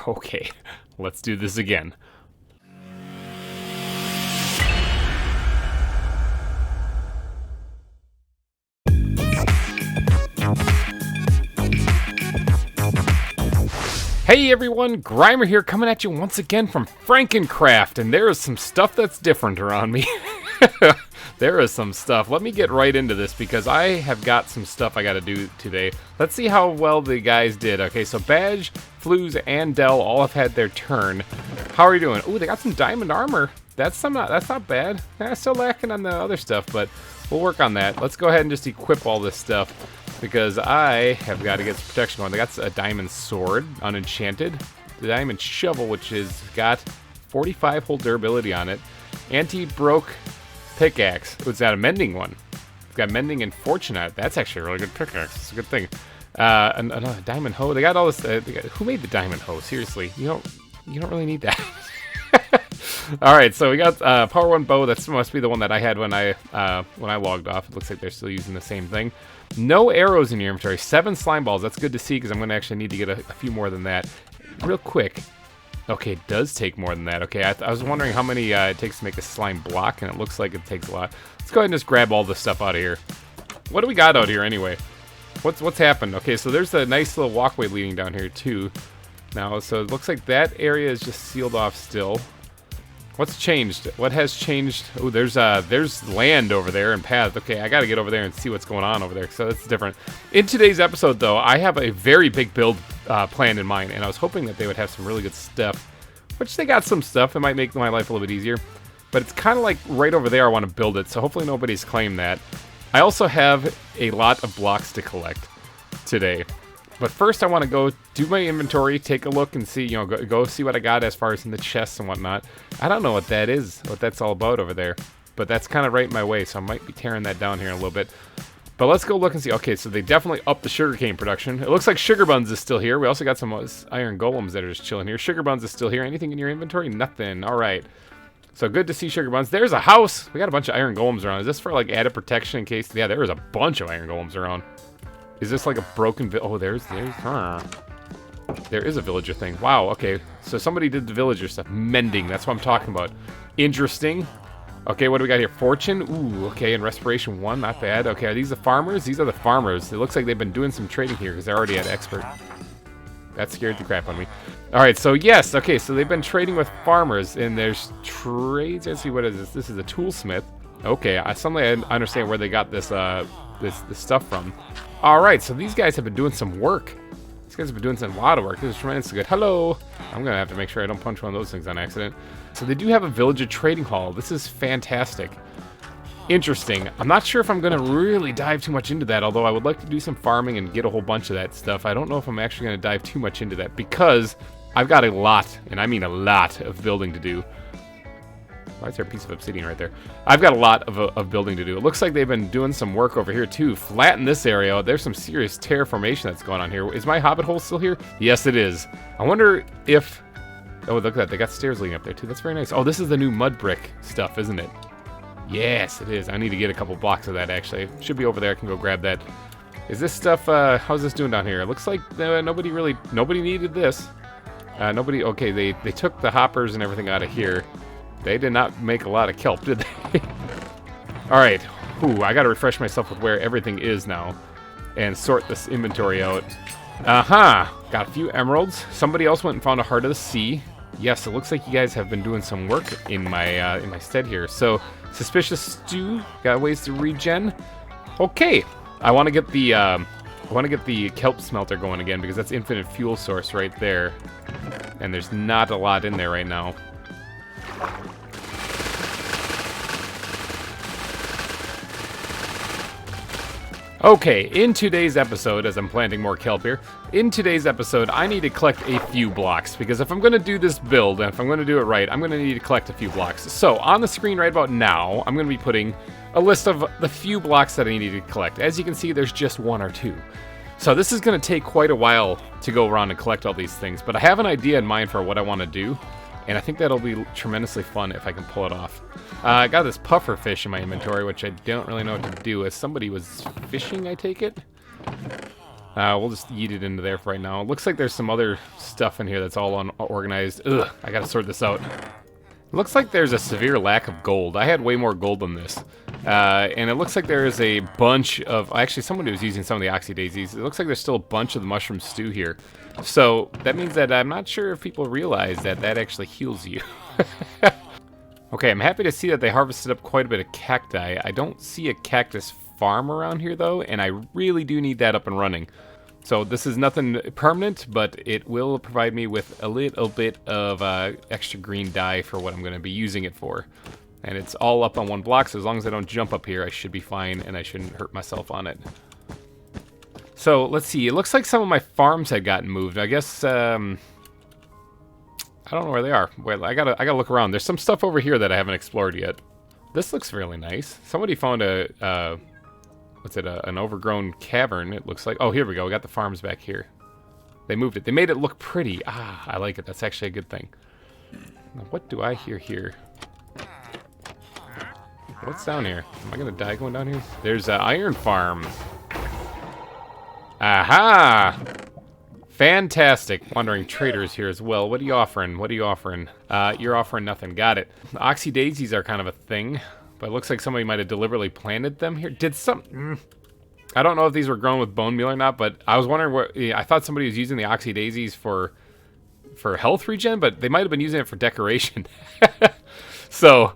Okay, let's do this again. Hey everyone, GReimer here, coming at you once again from FrankenCraft, and there is some stuff that's different around me. There is some stuff. Let me get right into this because I have got some stuff I got to do today. Let's see how well the guys did. Okay, so Badge, Flues, and Dell all have had their turn. How are you doing? Ooh, they got some diamond armor. That's not bad. Still lacking on the other stuff, but we'll work on that. Let's go ahead and just equip all this stuff, because I have got to get some protection going. They got a diamond sword, unenchanted. The diamond shovel, which has got 45 hull durability on it. Anti-broke pickaxe. Oh, it's got a mending one. It's got mending and fortune on it. That's actually a really good pickaxe. It's a good thing. Another diamond hoe. They got all this. Who made the diamond hoe? Seriously, you don't really need that. All right, so we got Power 1 bow. That must be the one that I had when I logged off. It looks like they're still using the same thing. No arrows in your inventory. 7 slime balls. That's good to see because I'm going to actually need to get a few more than that. Real quick. Okay, it does take more than that. Okay, I was wondering how many it takes to make a slime block, and it looks like it takes a lot. Let's go ahead and just grab all this stuff out of here. What do we got out here anyway? What's happened? Okay, so there's a nice little walkway leading down here too. Now, so it looks like that area is just sealed off still. What's changed? What has changed? Oh, there's land over there and paths. Okay, I gotta get over there and see what's going on over there, so that's different. In today's episode, though, I have a very big build planned in mind, and I was hoping that they would have some really good stuff, which they got some stuff. It might make my life a little bit easier, but it's kind of like right over there I want to build it, so hopefully nobody's claimed that. I also have a lot of blocks to collect today. But first, I want to go do my inventory, take a look, and see, go see what I got as far as in the chests and whatnot. I don't know what that is, what that's all about over there. But that's kind of right in my way, so I might be tearing that down here in a little bit. But let's go look and see. Okay, so they definitely upped the sugarcane production. It looks like Sugar Buns is still here. We also got some iron golems that are just chilling here. Sugar Buns is still here. Anything in your inventory? Nothing. All right. So good to see Sugar Buns. There's a house. We got a bunch of iron golems around. Is this for, like, added protection in case? Yeah, there is a bunch of iron golems around. Is this like a broken oh, there is a villager thing. Wow, okay. So somebody did the villager stuff. Mending, that's what I'm talking about. Interesting. Okay, what do we got here? Fortune. Ooh, okay, and Respiration 1, not bad. Okay, are these the farmers? These are the farmers. It looks like they've been doing some trading here because they're already at expert. That scared the crap out of me. Alright, so yes, okay, so they've been trading with farmers, and there's trades. Let's see, what is this? This is a toolsmith. Okay, suddenly I understand where they got this, this stuff from. Alright, so these guys have been doing some work. These guys have been doing a lot of work. This is tremendously good. Hello! I'm going to have to make sure I don't punch one of those things on accident. So they do have a villager trading hall. This is fantastic. Interesting. I'm not sure if I'm going to really dive too much into that, although I would like to do some farming and get a whole bunch of that stuff. I don't know if I'm actually going to dive too much into that because I've got a lot, and I mean a lot, of building to do. Why is there a piece of obsidian right there? I've got a lot of building to do. It looks like they've been doing some work over here too. Flatten this area. There's some serious terraformation that's going on here. Is my hobbit hole still here? Yes, it is. I wonder if... Oh, look at that. They got stairs leading up there too. That's very nice. Oh, this is the new mud brick stuff, isn't it? Yes, it is. I need to get a couple blocks of that, actually. It should be over there. I can go grab that. Is this stuff... how's this doing down here? It looks like nobody needed this. Okay, they took the hoppers and everything out of here. They did not make a lot of kelp, did they? Alright. Ooh, I gotta refresh myself with where everything is now. And sort this inventory out. Got a few emeralds. Somebody else went and found a Heart of the Sea. Yes, it looks like you guys have been doing some work in my stead here. So, Suspicious Stew. Got ways to regen. Okay. I want to get the kelp smelter going again because that's infinite fuel source right there. And there's not a lot in there right now. Okay, in today's episode, as I'm planting more kelp here, in today's episode, I need to collect a few blocks, because if I'm going to do this build, and if I'm going to do it right, I'm going to need to collect a few blocks. So, on the screen right about now, I'm going to be putting a list of the few blocks that I need to collect. As you can see, there's just 1 or 2. So this is going to take quite a while to go around and collect all these things, but I have an idea in mind for what I want to do, and I think that'll be tremendously fun if I can pull it off. I got this puffer fish in my inventory, which I don't really know what to do with. Somebody was fishing, I take it? We'll just yeet it into there for right now. It looks like there's some other stuff in here that's all unorganized. Ugh, I gotta sort this out. It looks like there's a severe lack of gold. I had way more gold than this. And it looks like there is a bunch of... Actually, someone was using some of the oxydaisies. It looks like there's still a bunch of the mushroom stew here. So that means that I'm not sure if people realize that that actually heals you. Okay, I'm happy to see that they harvested up quite a bit of cacti. I don't see a cactus farm around here, though, and I really do need that up and running. So this is nothing permanent, but it will provide me with a little bit of extra green dye for what I'm going to be using it for. And it's all up on one block, so as long as I don't jump up here, I should be fine, and I shouldn't hurt myself on it. So let's see. It looks like some of my farms had gotten moved. I guess I don't know where they are. Well, I gotta look around. There's some stuff over here that I haven't explored yet. This looks really nice. Somebody found a what's it? An overgrown cavern. It looks like. Oh, here we go. We got the farms back here. They moved it. They made it look pretty. Ah, I like it. That's actually a good thing. Now, what do I hear here? What's down here? Am I gonna die going down here? There's an iron farm. Aha! Fantastic. Wandering traders here as well. What are you offering? What are you offering? You're offering nothing. Got it. The oxydaisies are kind of a thing, but it looks like somebody might have deliberately planted them here. Did some... I don't know if these were grown with bone meal or not, but I was wondering what... I thought somebody was using the oxydaisies for health regen, but they might have been using it for decoration. So,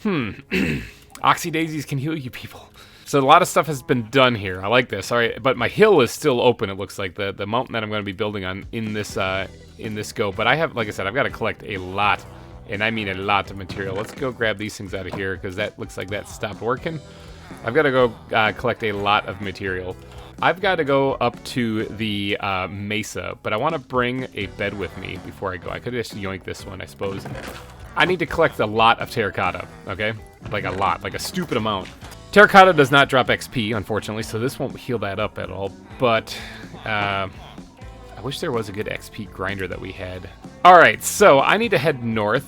Oxydaisies can heal you people. So a lot of stuff has been done here. I like this. All right, but my hill is still open. It looks like the mountain that I'm going to be building on in this go. But I have, like I said, I've got to collect a lot, and I mean a lot of material. Let's go grab these things out of here because that looks like that stopped working. I've got to go collect a lot of material. I've got to go up to the mesa, but I want to bring a bed with me before I go. I could just yoink this one, I suppose. I need to collect a lot of terracotta, okay? Like a lot, like a stupid amount. Terracotta does not drop XP, unfortunately, so this won't heal that up at all, but I wish there was a good XP grinder that we had. All right, so I need to head north.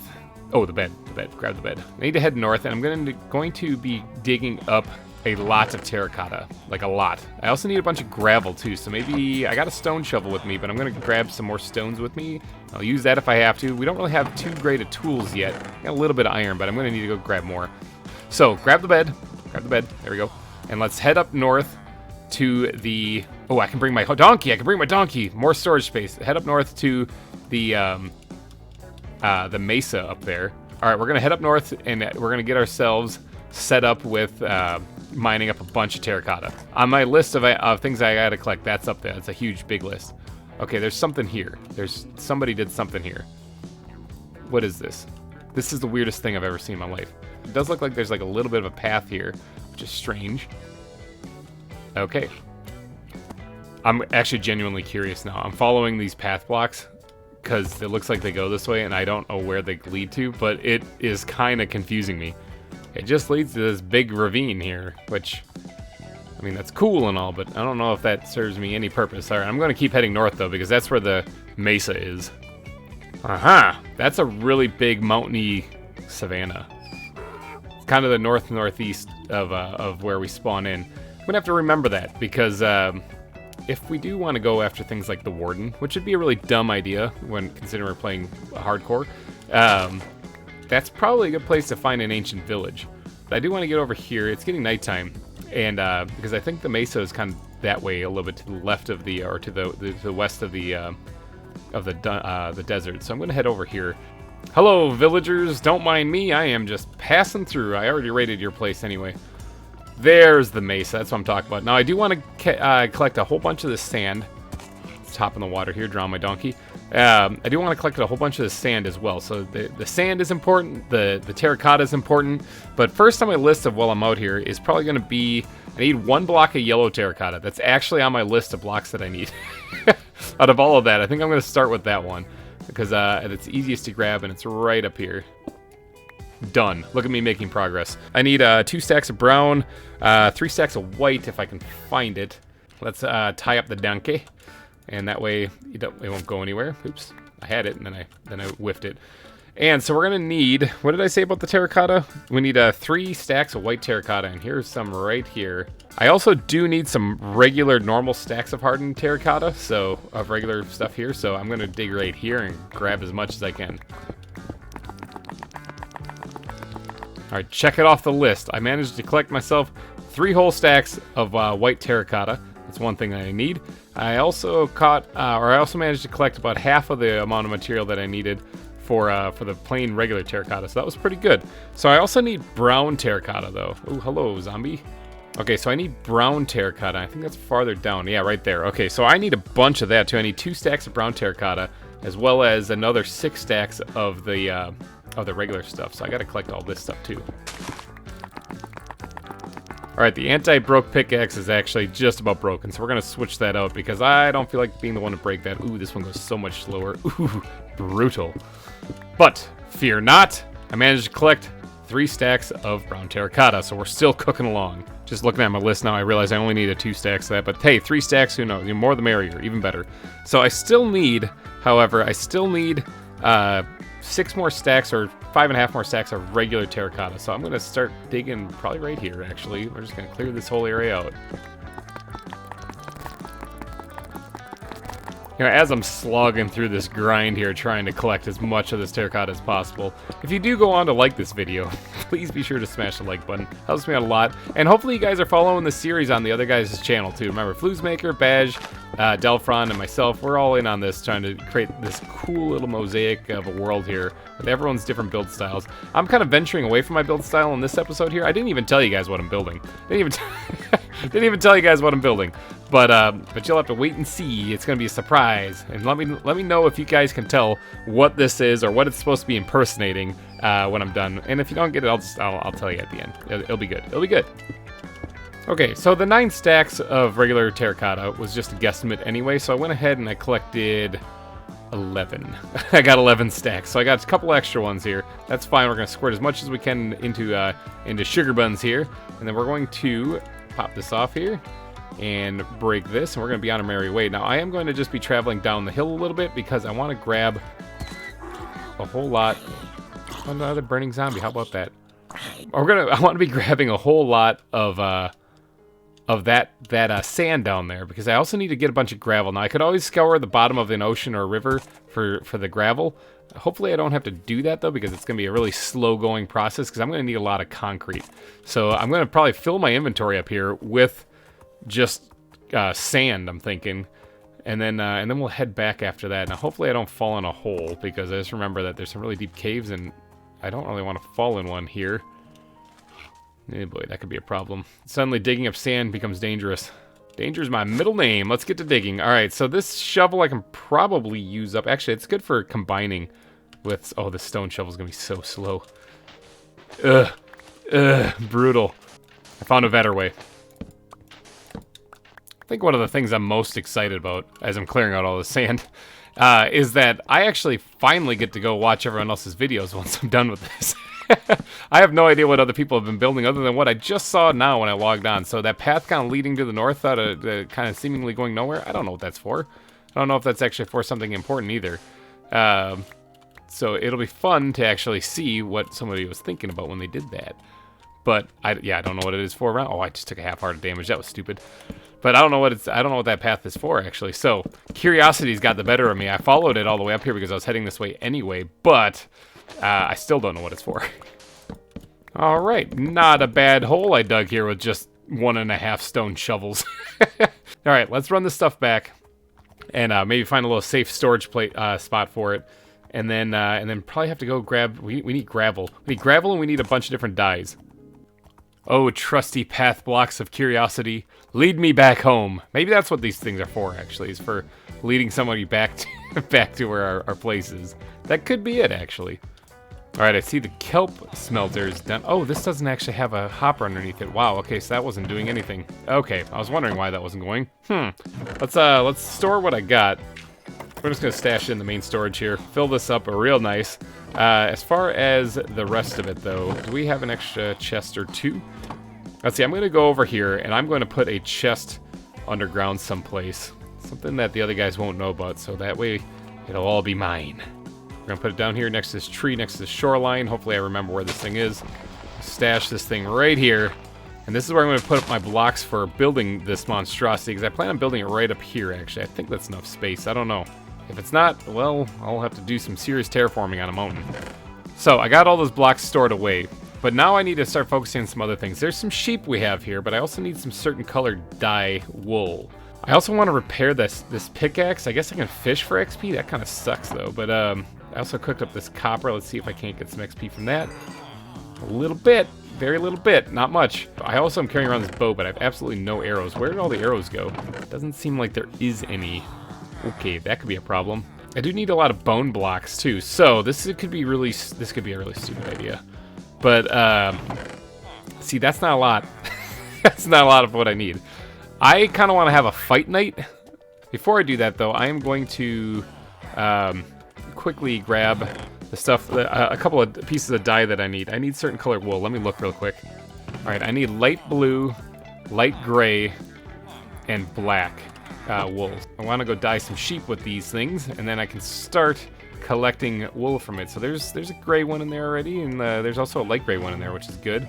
Oh, the bed, grab the bed. I need to head north, and I'm going to be digging up a lot of terracotta, like a lot. I also need a bunch of gravel too, so maybe I got a stone shovel with me, but I'm going to grab some more stones with me. I'll use that if I have to. We don't really have too great of tools yet. Got a little bit of iron, but I'm going to need to go grab more. So, grab the bed. There we go. And let's head up north to the... Oh, I can bring my donkey. More storage space. Head up north to the mesa up there. All right, we're going to head up north, and we're going to get ourselves set up with mining up a bunch of terracotta. On my list of things I got to collect, that's up there. That's a huge, big list. Okay, there's something here. Somebody did something here. What is this? This is the weirdest thing I've ever seen in my life. It does look like there's like a little bit of a path here, which is strange. Okay. I'm actually genuinely curious now. I'm following these path blocks because it looks like they go this way, and I don't know where they lead to, but it is kind of confusing me. It just leads to this big ravine here, which, I mean, that's cool and all, but I don't know if that serves me any purpose. All right, I'm going to keep heading north, though, because that's where the mesa is. Aha! That's a really big mountainy savanna. It's kind of the northeast of where we spawn in. I'm going to have to remember that, because if we do want to go after things like the Warden, which would be a really dumb idea when considering we're playing hardcore, that's probably a good place to find an ancient village. But I do want to get over here. It's getting nighttime, and because I think the mesa is kind of that way, a little bit to the left of the, or to the west of the desert. So I'm going to head over here. Hello, villagers. Don't mind me. I am just passing through. I already raided your place anyway. There's the mesa. That's what I'm talking about. Now I do want to collect a whole bunch of this sand. It's top in the water here. Draw my donkey. I do want to collect a whole bunch of the sand as well. So the sand is important, the terracotta is important, but first on my list of while I'm out here is probably going to be, I need 1 block of yellow terracotta. That's actually on my list of blocks that I need. Out of all of that, I think I'm going to start with that one, because it's easiest to grab and it's right up here. Done. Look at me making progress. I need 2 stacks of brown, 3 stacks of white if I can find it. Let's tie up the donkey. And that way it won't go anywhere. Oops, I had it and then I whiffed it. And so we're going to need, what did I say about the terracotta? We need 3 stacks of white terracotta, and here's some right here. I also do need some regular normal stacks of hardened terracotta, so of regular stuff here. So I'm going to dig right here and grab as much as I can. All right, check it off the list. I managed to collect myself 3 whole stacks of white terracotta. That's one thing that I need. I also managed to collect about half of the amount of material that I needed for the plain regular terracotta, so that was pretty good. So I also need brown terracotta though. Oh, hello, zombie. Okay, so I need brown terracotta. I think that's farther down. Yeah, right there. Okay, so I need a bunch of that too. I need 2 stacks of brown terracotta, as well as another 6 stacks of the regular stuff. So I got to collect all this stuff too. All right, the anti-broke pickaxe is actually just about broken, so we're gonna switch that out because I don't feel like being the one to break that. Ooh, this one goes so much slower. Ooh, brutal. But fear not, I managed to collect 3 stacks of brown terracotta, so we're still cooking along. Just looking at my list now, I realize I only needed 2 stacks of that, but hey, 3 stacks, who knows? The more the merrier, even better. So I still need, however, 6 more stacks, or 5.5 more stacks of regular terracotta. So I'm going to start digging probably right here, actually. We're just going to clear this whole area out. You know, as I'm slogging through this grind here, trying to collect as much of this terracotta as possible, if you do go on to like this video, please be sure to smash the like button. Helps me out a lot. And hopefully you guys are following the series on the other guys' channel too. Remember, Floozemaker, Badge, Delfron, and myself, we're all in on this, trying to create this cool little mosaic of a world here with everyone's different build styles. I'm kind of venturing away from my build style in this episode here. I didn't even tell you guys what I'm building. Didn't even tell you guys what I'm building. But you'll have to wait and see. It's gonna be a surprise, and let me know if you guys can tell what this is or what it's supposed to be impersonating when I'm done. And if you don't get it, I'll tell you at the end. It'll be good. It'll be good. Okay, so the 9 stacks of regular terracotta was just a guesstimate anyway. So I went ahead and I collected 11. I got 11 stacks, so I got a couple extra ones here. That's fine. We're gonna squirt as much as we can into sugar buns here, and then we're going to pop this off here and break this, and we're going to be on our merry way. Now, I am going to just be traveling down the hill a little bit because I want to grab a whole lot. Another burning zombie. How about that? I want to be grabbing a whole lot of that sand down there because I also need to get a bunch of gravel. Now, I could always scour the bottom of an ocean or a river for the gravel. Hopefully, I don't have to do that though because it's going to be a really slow-going process because I'm going to need a lot of concrete. So I'm going to probably fill my inventory up here with just sand, I'm thinking, and then we'll head back after that. Now, hopefully, I don't fall in a hole because I just remember that there's some really deep caves, and I don't really want to fall in one here. Oh boy, that could be a problem. Suddenly, digging up sand becomes dangerous. Danger is my middle name. Let's get to digging. All right, so this shovel I can probably use up. Actually, it's good for combining with. Oh, this stone shovel is gonna be so slow. Brutal. I found a better way. I think one of the things I'm most excited about as I'm clearing out all the sand is that I actually finally get to go watch everyone else's videos once I'm done with this. I have no idea what other people have been building other than what I just saw now when I logged on. So that path kind of leading to the north, kind of seemingly going nowhere, I don't know what that's for. I don't know if that's actually for something important either. So it'll be fun to actually see what somebody was thinking about when they did that. But I don't know what it is for. Oh, I just took a half-hearted damage. That was stupid. But I don't know what that path is for, actually. So curiosity's got the better of me. I followed it all the way up here because I was heading this way anyway, but I still don't know what it's for. All right, not a bad hole I dug here with just 1.5 stone shovels. All right, let's run this stuff back and maybe find a little safe storage spot for it, and then probably have to go grab. We need gravel. We need gravel, and we need a bunch of different dyes. Oh, trusty path blocks of curiosity, lead me back home. Maybe that's what these things are for, actually, is for leading somebody back to where our place is. That could be it, actually. All right, I see the kelp smelters done. Oh, this doesn't actually have a hopper underneath it. Wow, okay, so that wasn't doing anything. Okay, I was wondering why that wasn't going. Let's store what I got. We're just gonna stash it in the main storage here. Fill this up real nice. As far as the rest of it, though, do we have an extra chest or two? Let's see, I'm gonna go over here, and I'm gonna put a chest underground someplace. Something that the other guys won't know about, so that way it'll all be mine. We're gonna put it down here next to this tree, next to the shoreline. Hopefully I remember where this thing is. Stash this thing right here. And this is where I'm gonna put up my blocks for building this monstrosity, because I plan on building it right up here, actually. I think that's enough space. I don't know. If it's not, well, I'll have to do some serious terraforming on a mountain. So I got all those blocks stored away. But now I need to start focusing on some other things. There's some sheep we have here, but I also need some certain colored dye wool. I also want to repair this pickaxe. I guess I can fish for XP. That kind of sucks, though. But I also cooked up this copper. Let's see if I can't get some XP from that. A little bit. Very little bit. Not much. I also am carrying around this bow, but I have absolutely no arrows. Where did all the arrows go? Doesn't seem like there is any. Okay, that could be a problem. I do need a lot of bone blocks, too. So this could be a really stupid idea. But, see, that's not a lot. That's not a lot of what I need. I kind of want to have a fight night. Before I do that, though, I am going to quickly grab the stuff, a couple of pieces of dye that I need. I need certain colored wool. Let me look real quick. All right, I need light blue, light gray, and black wool. I want to go dye some sheep with these things, and then I can start collecting wool from it. So there's a gray one in there already, and there's also a light gray one in there, which is good.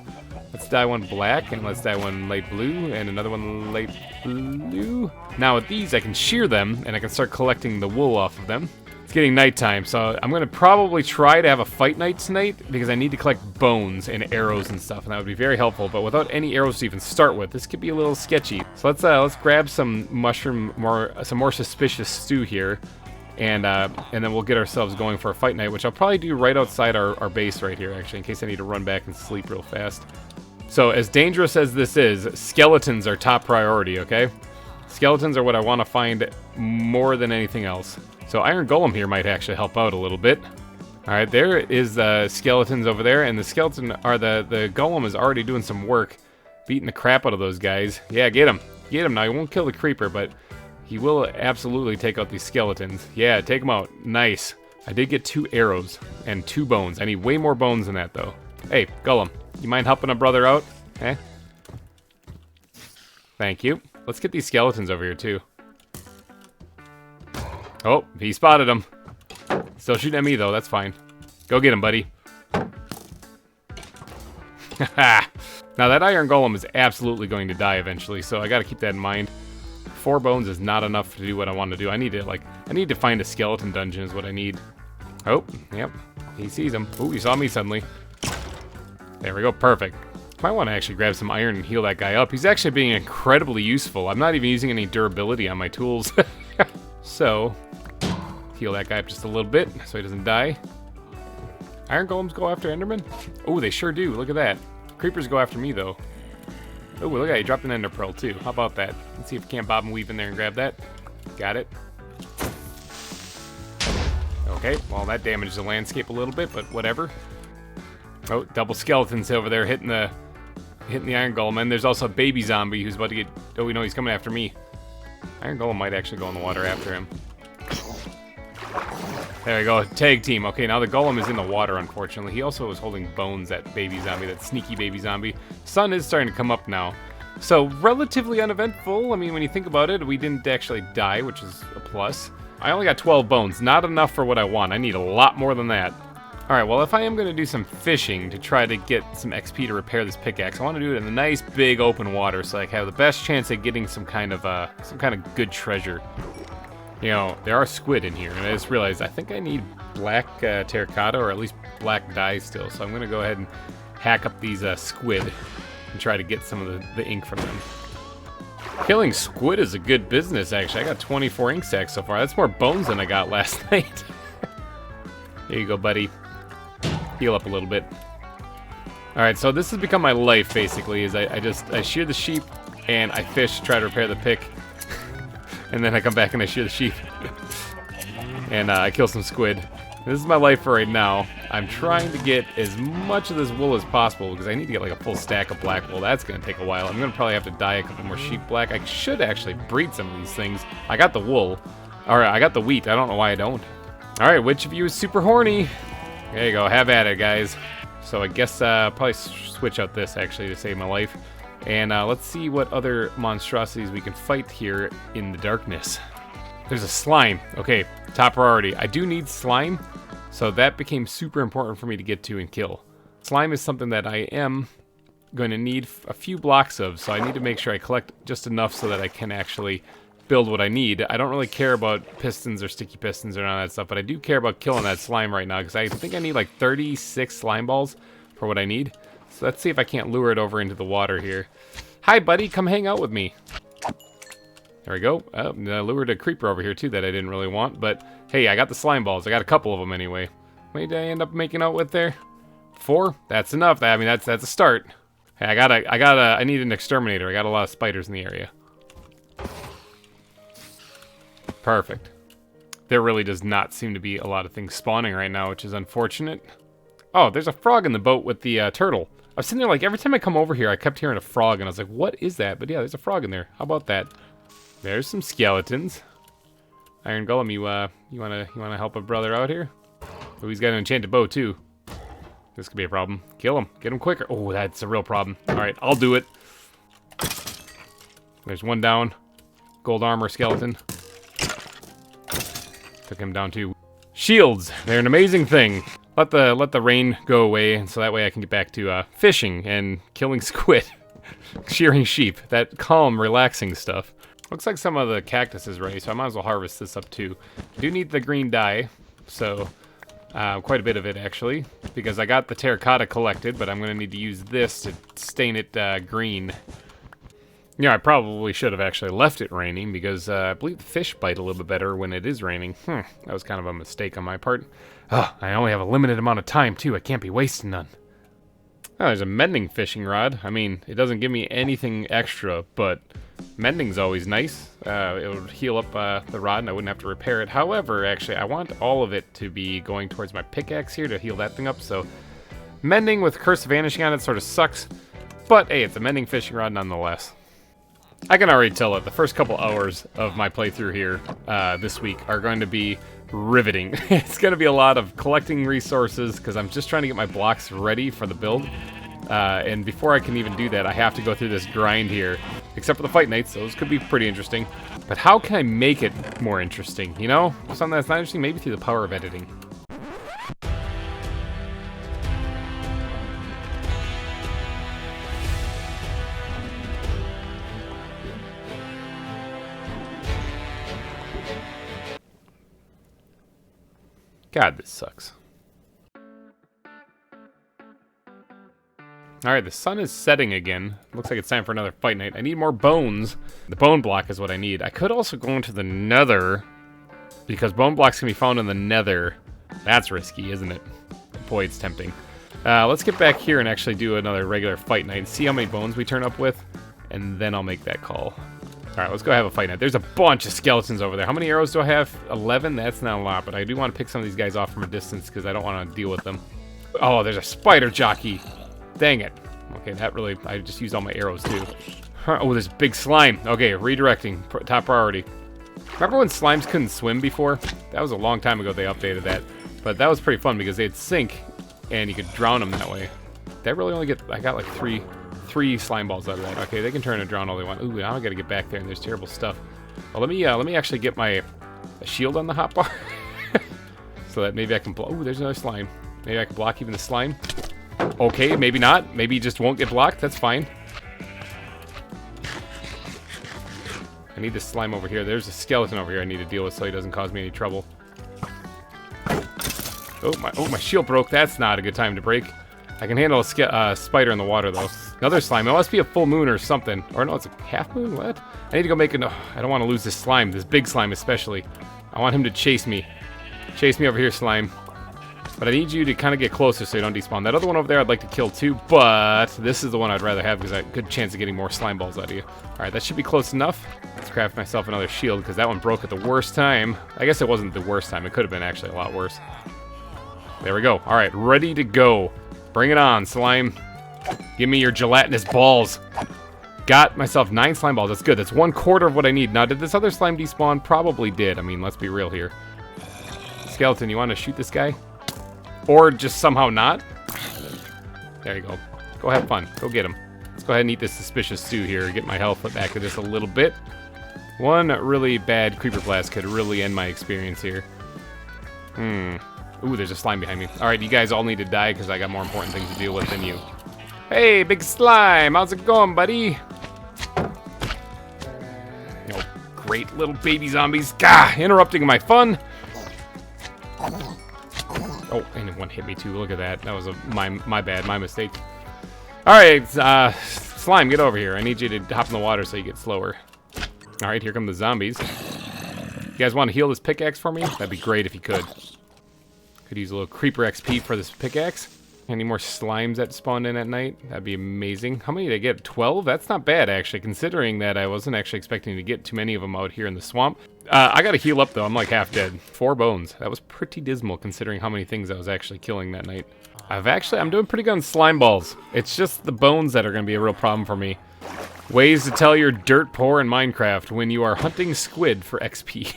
Let's dye one black, and let's dye one light blue, and another one light blue. Now with these, I can shear them, and I can start collecting the wool off of them. It's getting nighttime, so I'm going to probably try to have a fight night tonight, because I need to collect bones and arrows and stuff, and that would be very helpful. But without any arrows to even start with, this could be a little sketchy. So let's grab some some more suspicious stew here. And then we'll get ourselves going for a fight night, which I'll probably do right outside our base right here, actually, in case I need to run back and sleep real fast. So, as dangerous as this is, skeletons are top priority, okay? Skeletons are what I want to find more than anything else. So, Iron Golem here might actually help out a little bit. Alright, there is skeletons over there, and the golem is already doing some work, beating the crap out of those guys. Yeah, get him. Get him. Now, he won't kill the creeper, but he will absolutely take out these skeletons. Yeah, take them out. Nice. I did get 2 arrows and 2 bones. I need way more bones than that, though. Hey, Golem, you mind helping a brother out? Eh? Thank you. Let's get these skeletons over here, too. Oh, he spotted them. Still shooting at me, though. That's fine. Go get him, buddy. Haha. Now, that Iron Golem is absolutely going to die eventually, so I gotta keep that in mind. 4 bones is not enough to do what I want to do. I need to find a skeleton dungeon is what I need. Oh, yep. He sees him. Ooh, he saw me suddenly. There we go. Perfect. Might want to actually grab some iron and heal that guy up. He's actually being incredibly useful. I'm not even using any durability on my tools. So, heal that guy up just a little bit so he doesn't die. Iron golems go after Enderman? Oh, they sure do. Look at that. Creepers go after me, though. Oh, look at that. He dropped an ender pearl, too. How about that? Let's see if we can't bob and weave in there and grab that. Got it. Okay, well, that damages the landscape a little bit, but whatever. Oh, double skeletons over there hitting the Iron Golem. And there's also a baby zombie who's about to get... Oh, we know he's coming after me. Iron Golem might actually go in the water after him. There we go. Tag team. Okay, now the Golem is in the water, unfortunately. He also was holding bones, that baby zombie, that sneaky baby zombie. Sun is starting to come up now. So, relatively uneventful. I mean, when you think about it, we didn't actually die, which is a plus. I only got 12 bones. Not enough for what I want. I need a lot more than that. Alright, well, if I am going to do some fishing to try to get some XP to repair this pickaxe, I want to do it in a nice, big, open water so I have the best chance at getting some kind of good treasure. You know, there are squid in here, and I just realized I think I need black terracotta, or at least black dye still, so I'm going to go ahead and hack up these squid and try to get some of the ink from them. Killing squid is a good business, actually. I got 24 ink sacks so far. That's more bones than I got last night. Here you go, buddy. Heal up a little bit. Alright, so this has become my life, basically, is I shear the sheep, and I fish to try to repair the pick. And then I come back and I shear the sheep. And I kill some squid. This is my life for right now. I'm trying to get as much of this wool as possible, because I need to get like a full stack of black wool. That's going to take a while. I'm going to probably have to dye a couple more sheep black. I should actually breed some of these things. I got the wool. Alright, I got the wheat. I don't know why I don't. Alright, which of you is super horny? There you go, have at it, guys. So I guess probably switch out this, actually, to save my life. And let's see what other monstrosities we can fight here in the darkness. There's a slime. Okay, top priority. I do need slime, So that became super important for me to get to and kill. Slime is something that I am going to need a few blocks of, so I need to make sure I collect just enough so that I can actually build what I need. I don't really care about pistons or sticky pistons or none of that stuff, but I do care about killing that slime right now, because I think I need like 36 slime balls for what I need. So let's see if I can't lure it over into the water here. Hi, buddy, come hang out with me. There we go. Oh, I lured a creeper over here too that I didn't really want, but hey, I got the slime balls. I got a couple of them anyway. What did I end up making out with there? 4? That's enough. I mean, that's a start. Hey, I need an exterminator. I got a lot of spiders in the area. Perfect. There really does not seem to be a lot of things spawning right now, which is unfortunate. Oh, there's a frog in the boat with the turtle. I was sitting there like every time I come over here, I kept hearing a frog, and I was like, what is that? But yeah, there's a frog in there. How about that? There's some skeletons. Iron Golem, you wanna help a brother out here? Oh, he's got an enchanted bow too. This could be a problem. Kill him. Get him quicker. Oh, that's a real problem. All right, I'll do it. There's one down. Gold armor skeleton. Took him down too. Shields. They're an amazing thing. Let the rain go away, and so that way I can get back to fishing and killing squid, shearing sheep. That calm, relaxing stuff. Looks like some of the cactus is ready, so I might as well harvest this up too. I do need the green dye, so quite a bit of it actually, because I got the terracotta collected, but I'm going to need to use this to stain it green. Yeah, I probably should have actually left it raining, because I believe the fish bite a little bit better when it is raining. That was kind of a mistake on my part. Oh, I only have a limited amount of time too. I can't be wasting none. Oh, there's a mending fishing rod. I mean, it doesn't give me anything extra, but mending's always nice. It would heal up the rod and I wouldn't have to repair it. However, actually, I want all of it to be going towards my pickaxe here to heal that thing up, so mending with Curse of Vanishing on it sort of sucks, but hey, it's a mending fishing rod nonetheless. I can already tell that the first couple hours of my playthrough here this week are going to be riveting. It's going to be a lot of collecting resources, because I'm just trying to get my blocks ready for the build. And before I can even do that, I have to go through this grind here. Except for the fight nights, those could be pretty interesting. But how can I make it more interesting, you know? Something that's not interesting, maybe through the power of editing. God, this sucks. Alright, the sun is setting again. Looks like it's time for another fight night. I need more bones. The bone block is what I need. I could also go into the nether, because bone blocks can be found in the nether. That's risky, isn't it? Boy, it's tempting. Let's get back here and actually do another regular fight night and see how many bones we turn up with, and then I'll make that call. Alright, let's go have a fight night. There's a bunch of skeletons over there. How many arrows do I have? 11? That's not a lot, but I do want to pick some of these guys off from a distance because I don't want to deal with them. Oh, there's a spider jockey. Dang it. Okay, that really... I just used all my arrows, too. Oh, there's big slime. Okay, redirecting. Top priority. Remember when slimes couldn't swim before? That was a long time ago they updated that. But that was pretty fun because they'd sink, and you could drown them that way. That really only get... I got like three slime balls out of that. Okay, they can turn and drown all they want. Ooh, now I gotta get back there, and there's terrible stuff. Well, let me actually get my shield on the hotbar, so that maybe I can. Ooh, there's another slime. Maybe I can block even the slime. Okay, maybe not. Maybe he just won't get blocked. That's fine. I need this slime over here. There's a skeleton over here I need to deal with, so he doesn't cause me any trouble. Oh, my shield broke. That's not a good time to break. I can handle a spider in the water, though. Another slime. It must be a full moon or something. Or no, it's a half moon? What? I need to go make a... I don't want to lose this slime. This big slime, especially. I want him to chase me. Chase me over here, slime. But I need you to kind of get closer so you don't despawn. That other one over there I'd like to kill, too. But this is the one I'd rather have because I have a good chance of getting more slime balls out of you. Alright, that should be close enough. Let's craft myself another shield because that one broke at the worst time. I guess it wasn't the worst time. It could have been actually a lot worse. There we go. Alright, ready to go. Bring it on, slime. Give me your gelatinous balls. Got myself 9 slime balls. That's good. That's 1/4 of what I need. Now, did this other slime despawn? Probably did. I mean, let's be real here. Skeleton, you want to shoot this guy? Or just somehow not? There you go. Go have fun. Go get him. Let's go ahead and eat this suspicious stew here. Get my health back to just a little bit. One really bad creeper blast could really end my experience here. Ooh, there's a slime behind me. All right, you guys all need to die because I got more important things to deal with than you. Hey, big slime. How's it going, buddy? Oh, great little baby zombies. Gah, interrupting my fun. Oh, and one hit me too. Look at that. That was my bad, my mistake. All right, slime, get over here. I need you to hop in the water so you get slower. All right, here come the zombies. You guys want to heal this pickaxe for me? That'd be great if you could. Could use a little creeper XP for this pickaxe. Any more slimes that spawn in at night? That'd be amazing. How many did I get? 12? That's not bad, actually, considering that I wasn't actually expecting to get too many of them out here in the swamp. I gotta heal up, though. I'm like half dead. 4 bones. That was pretty dismal, considering how many things I was actually killing that night. I'm doing pretty good on slime balls. It's just the bones that are gonna be a real problem for me. Ways to tell you're dirt poor in Minecraft when you are hunting squid for XP.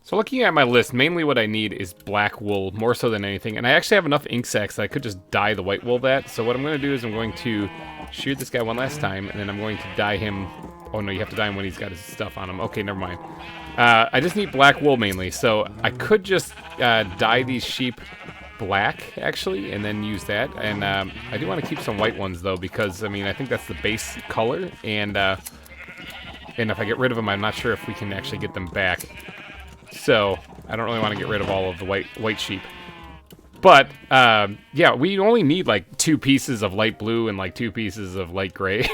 So looking at my list, mainly what I need is black wool, more so than anything. And I actually have enough ink sacs that I could just dye the white wool that. So what I'm going to do is I'm going to shoot this guy one last time, and then I'm going to dye him. Oh no, you have to dye him when he's got his stuff on him. Okay, never mind. I just need black wool mainly. So I could just dye these sheep black, actually, and then use that. And I do want to keep some white ones, though, because, I mean, I think that's the base color. And if I get rid of them, I'm not sure if we can actually get them back. So, I don't really want to get rid of all of the white sheep. But, yeah, we only need, like, 2 pieces of light blue and, like, 2 pieces of light gray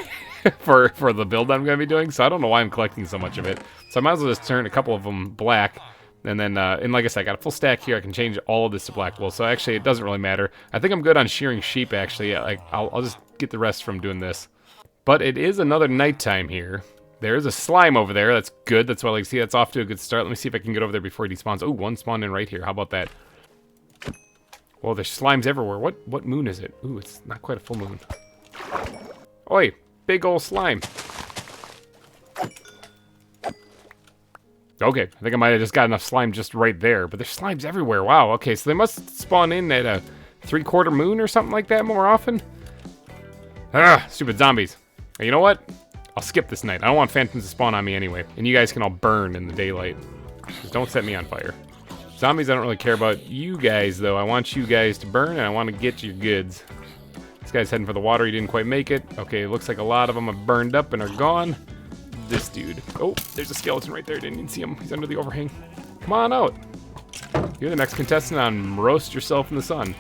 for the build I'm going to be doing. So, I don't know why I'm collecting so much of it. So, I might as well just turn a couple of them black. And then, and like I said, I got a full stack here. I can change all of this to black wool. So, actually, it doesn't really matter. I think I'm good on shearing sheep, actually. Like, I'll just get the rest from doing this. But it is another nighttime here. There's a slime over there. That's good. That's what I like to see. That's off to a good start. Let me see if I can get over there before he despawns. Oh, one spawned in right here. How about that? Well, there's slimes everywhere. What moon is it? Ooh, it's not quite a full moon. Oi, big old slime. Okay, I think I might have just got enough slime just right there. But there's slimes everywhere. Wow, okay, so they must spawn in at a 3/4 moon or something like that more often. Ah, stupid zombies. You know what? I'll skip this night. I don't want phantoms to spawn on me anyway. And you guys can all burn in the daylight. Just don't set me on fire. Zombies, I don't really care about you guys, though. I want you guys to burn, and I want to get your goods. This guy's heading for the water. He didn't quite make it. Okay, it looks like a lot of them have burned up and are gone. This dude. Oh, there's a skeleton right there. Didn't even see him. He's under the overhang. Come on out. You're the next contestant on Roast Yourself in the Sun.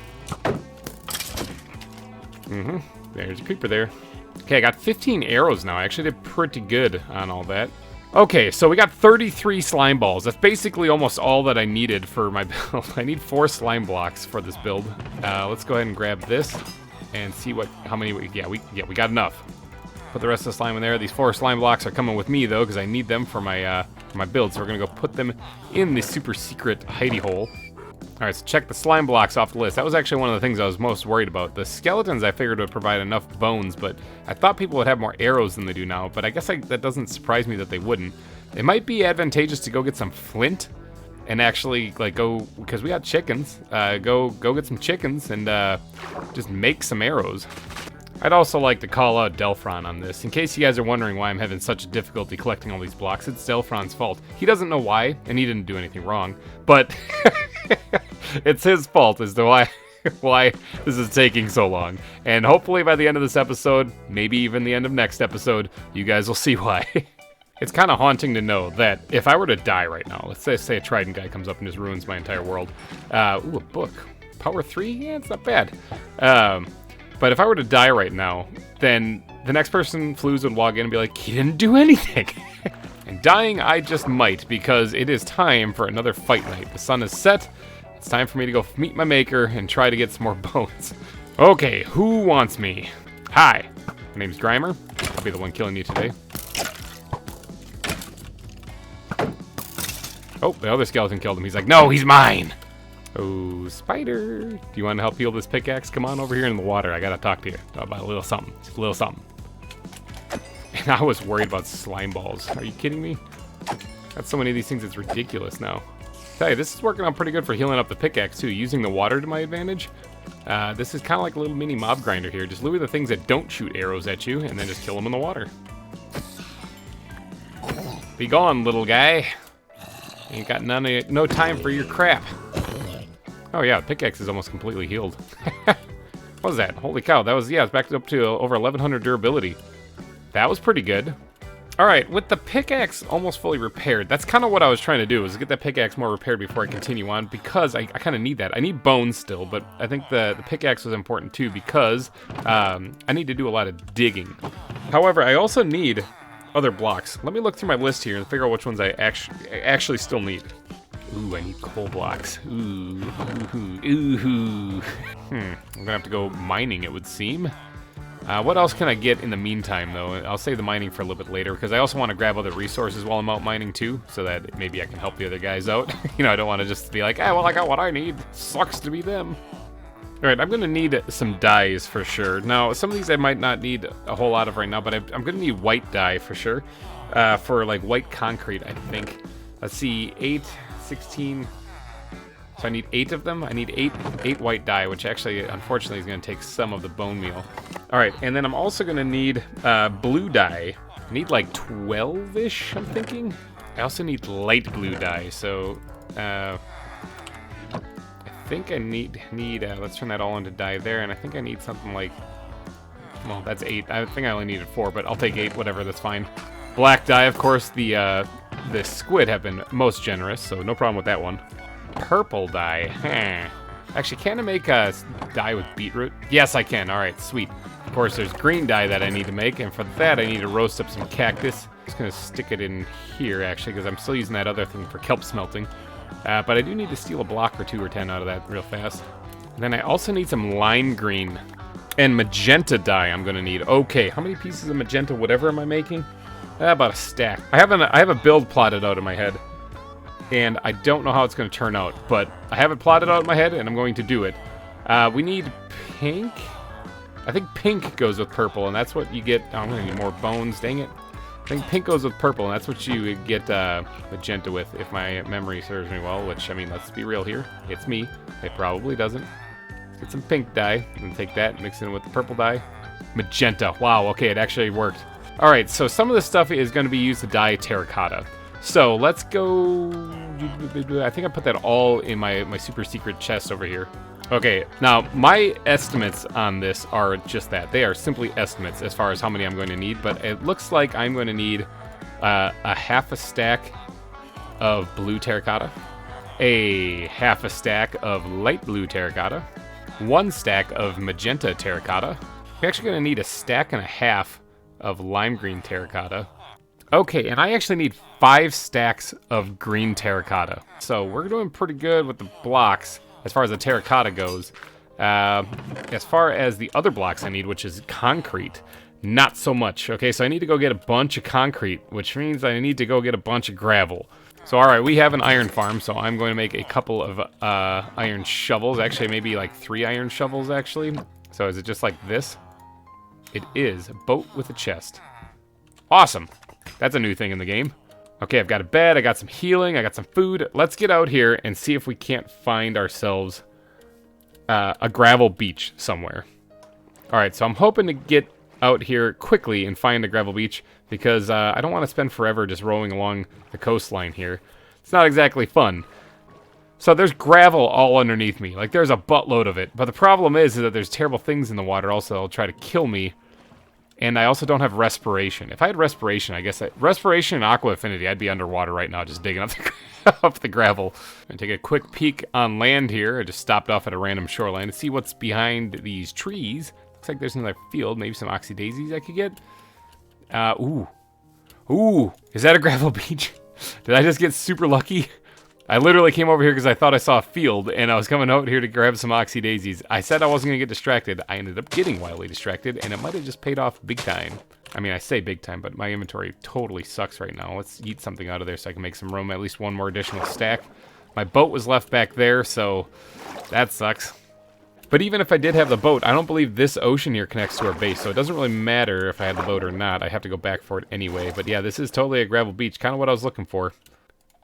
There's a creeper there. Okay, I got 15 arrows now. I actually did pretty good on all that. Okay, so we got 33 slime balls. That's basically almost all that I needed for my build. I need 4 slime blocks for this build. Let's go ahead and grab this and see how many we got enough. Put the rest of the slime in there. These 4 slime blocks are coming with me though, because I need them for my build. So we're gonna go put them in the super secret hidey hole. All right, so check the slime blocks off the list. That was actually one of the things I was most worried about. The skeletons I figured would provide enough bones, but I thought people would have more arrows than they do now, but I guess that doesn't surprise me that they wouldn't. It might be advantageous to go get some flint and actually, like, go, because we got chickens, go get some chickens and just make some arrows. I'd also like to call out Delphron on this. In case you guys are wondering why I'm having such difficulty collecting all these blocks, it's Delphron's fault. He doesn't know why, and he didn't do anything wrong, but it's his fault as to why this is taking so long. And hopefully by the end of this episode, maybe even the end of next episode, you guys will see why. It's kind of haunting to know that if I were to die right now, let's say a trident guy comes up and just ruins my entire world. Ooh, a book. Power 3? Yeah, it's not bad. But if I were to die right now, then the next person Flues would log in and be like, he didn't do anything. And dying I just might, because it is time for another fight night. The sun is set. It's time for me to go meet my maker and try to get some more bones. Okay, who wants me? Hi, my name's GReimer. I'll be the one killing you today. Oh, the other skeleton killed him. He's like, no, he's mine. Oh, spider. Do you want to help heal this pickaxe? Come on over here in the water. I gotta talk to you about a little something. Just a little something. And I was worried about slime balls. Are you kidding me? Got so many of these things, it's ridiculous now. Tell you, this is working out pretty good for healing up the pickaxe too, using the water to my advantage. This is kind of like a little mini mob grinder here. Just lure the things that don't shoot arrows at you, and then just kill them in the water. Be gone, little guy. Ain't got no time for your crap. Oh yeah, the pickaxe is almost completely healed. What was that? Holy cow, that was, yeah, it's back up to over 1100 durability. That was pretty good. Alright, with the pickaxe almost fully repaired, that's kind of what I was trying to do, is get that pickaxe more repaired before I continue on, because I kind of need that. I need bones still, but I think the pickaxe was important too, because I need to do a lot of digging. However, I also need other blocks. Let me look through my list here and figure out which ones I actually still need. Ooh, I need coal blocks. Ooh. I'm gonna have to go mining, it would seem. What else can I get in the meantime, though? I'll save the mining for a little bit later, because I also want to grab other resources while I'm out mining, too, so that maybe I can help the other guys out. You know, I don't want to just be like, well, I got what I need. Sucks to be them. Alright, I'm going to need some dyes for sure. Now, some of these I might not need a whole lot of right now, but I'm going to need white dye for sure. For, like, white concrete, I think. Let's see, 8, 16... So I need 8 of them. I need 8 white dye, which actually, unfortunately, is going to take some of the bone meal. All right, and then I'm also going to need blue dye. I need like 12-ish, I'm thinking. I also need light blue dye, so I think I need let's turn that all into dye there, and I think I need something like, well, that's 8. I think I only needed 4, but I'll take 8, whatever, that's fine. Black dye, of course, the squid have been most generous, so no problem with that one. Purple dye. Actually, can I make a dye with beetroot? Yes, I can. All right, sweet. Of course, there's green dye that I need to make, and for that, I need to roast up some cactus. I'm just going to stick it in here, actually, because I'm still using that other thing for kelp smelting. But I do need to steal a block or 2 or 10 out of that real fast. And then I also need some lime green and magenta dye I'm going to need. Okay, how many pieces of magenta whatever am I making? About a stack. I have a build plotted out in my head. And I don't know how it's going to turn out, but I have it plotted out in my head, and I'm going to do it. We need pink. I think pink goes with purple, and that's what you get. Oh, I'm going to need more bones, dang it. I think pink goes with purple, and that's what you get magenta with, if my memory serves me well, which, I mean, let's be real here. It's me. It probably doesn't. Let's get some pink dye, and take that, mix it in with the purple dye. Magenta. Wow, okay, it actually worked. All right, so some of this stuff is going to be used to dye terracotta. So let's go. I think I put that all in my super secret chest over here. Okay, now my estimates on this are just that. They are simply estimates as far as how many I'm going to need, but it looks like I'm going to need a half a stack of blue terracotta, a half a stack of light blue terracotta, 1 stack of magenta terracotta. I'm actually going to need a stack and a half of lime green terracotta. Okay, and I actually need 5 stacks of green terracotta. So we're doing pretty good with the blocks as far as the terracotta goes. As far as the other blocks I need, which is concrete, not so much. Okay, so I need to go get a bunch of concrete, which means I need to go get a bunch of gravel. So all right, we have an iron farm, so I'm going to make a couple of iron shovels. Actually, maybe like 3 iron shovels, actually. So is it just like this? It is. A boat with a chest. Awesome. That's a new thing in the game. Okay, I've got a bed, I got some healing, I got some food. Let's get out here and see if we can't find ourselves a gravel beach somewhere. Alright, so I'm hoping to get out here quickly and find a gravel beach because I don't want to spend forever just rowing along the coastline here. It's not exactly fun. So there's gravel all underneath me. Like, there's a buttload of it. But the problem is that there's terrible things in the water also that'll try to kill me. And I also don't have respiration. If I had respiration, I guess respiration and aqua affinity, I'd be underwater right now just digging up up the gravel. And take a quick peek on land here. I just stopped off at a random shoreline to see what's behind these trees. Looks like there's another field, maybe some oxy daisies I could get. Ooh, is that a gravel beach? Did I just get super lucky? I literally came over here because I thought I saw a field, and I was coming out here to grab some oxy daisies. I said I wasn't going to get distracted. I ended up getting wildly distracted, and it might have just paid off big time. I mean, I say big time, but my inventory totally sucks right now. Let's eat something out of there so I can make some room, at least 1 more additional stack. My boat was left back there, so that sucks. But even if I did have the boat, I don't believe this ocean here connects to our base, so it doesn't really matter if I had the boat or not. I have to go back for it anyway. But yeah, this is totally a gravel beach, kind of what I was looking for.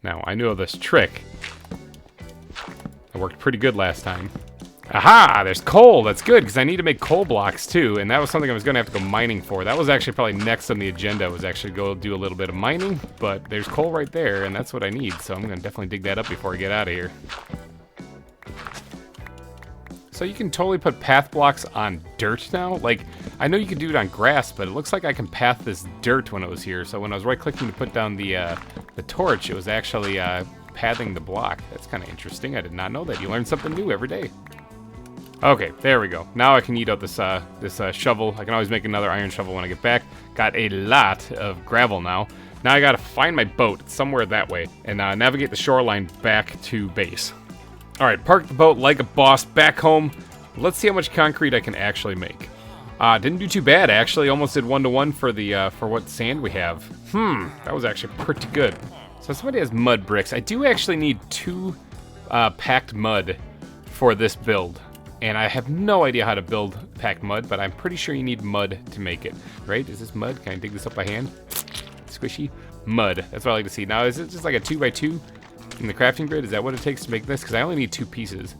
Now, I knew of this trick. It worked pretty good last time. Aha! There's coal! That's good, because I need to make coal blocks, too. And that was something I was going to have to go mining for. That was actually probably next on the agenda, was actually go do a little bit of mining. But there's coal right there, and that's what I need. So I'm going to definitely dig that up before I get out of here. So you can totally put path blocks on dirt now? Like, I know you can do it on grass, but it looks like I can path this dirt when it was here. So when I was right-clicking to put down the torch, it was actually pathing the block. That's kind of interesting. I did not know that. You learn something new every day. Okay, there we go. Now I can eat out this shovel. I can always make another iron shovel when I get back. Got a lot of gravel now. Now I gotta find my boat. It's somewhere that way. And navigate the shoreline back to base. Alright, park the boat like a boss back home. Let's see how much concrete I can actually make. Didn't do too bad, actually. Almost did 1-to-1 for the for what sand we have. That was actually pretty good. So somebody has mud bricks. I do actually need 2 packed mud for this build. And I have no idea how to build packed mud, but I'm pretty sure you need mud to make it. Right? Is this mud? Can I dig this up by hand? Squishy? Mud. That's what I like to see. Now, is it just like a 2x2? In the crafting grid, is that what it takes to make this? Because I only need 2 pieces.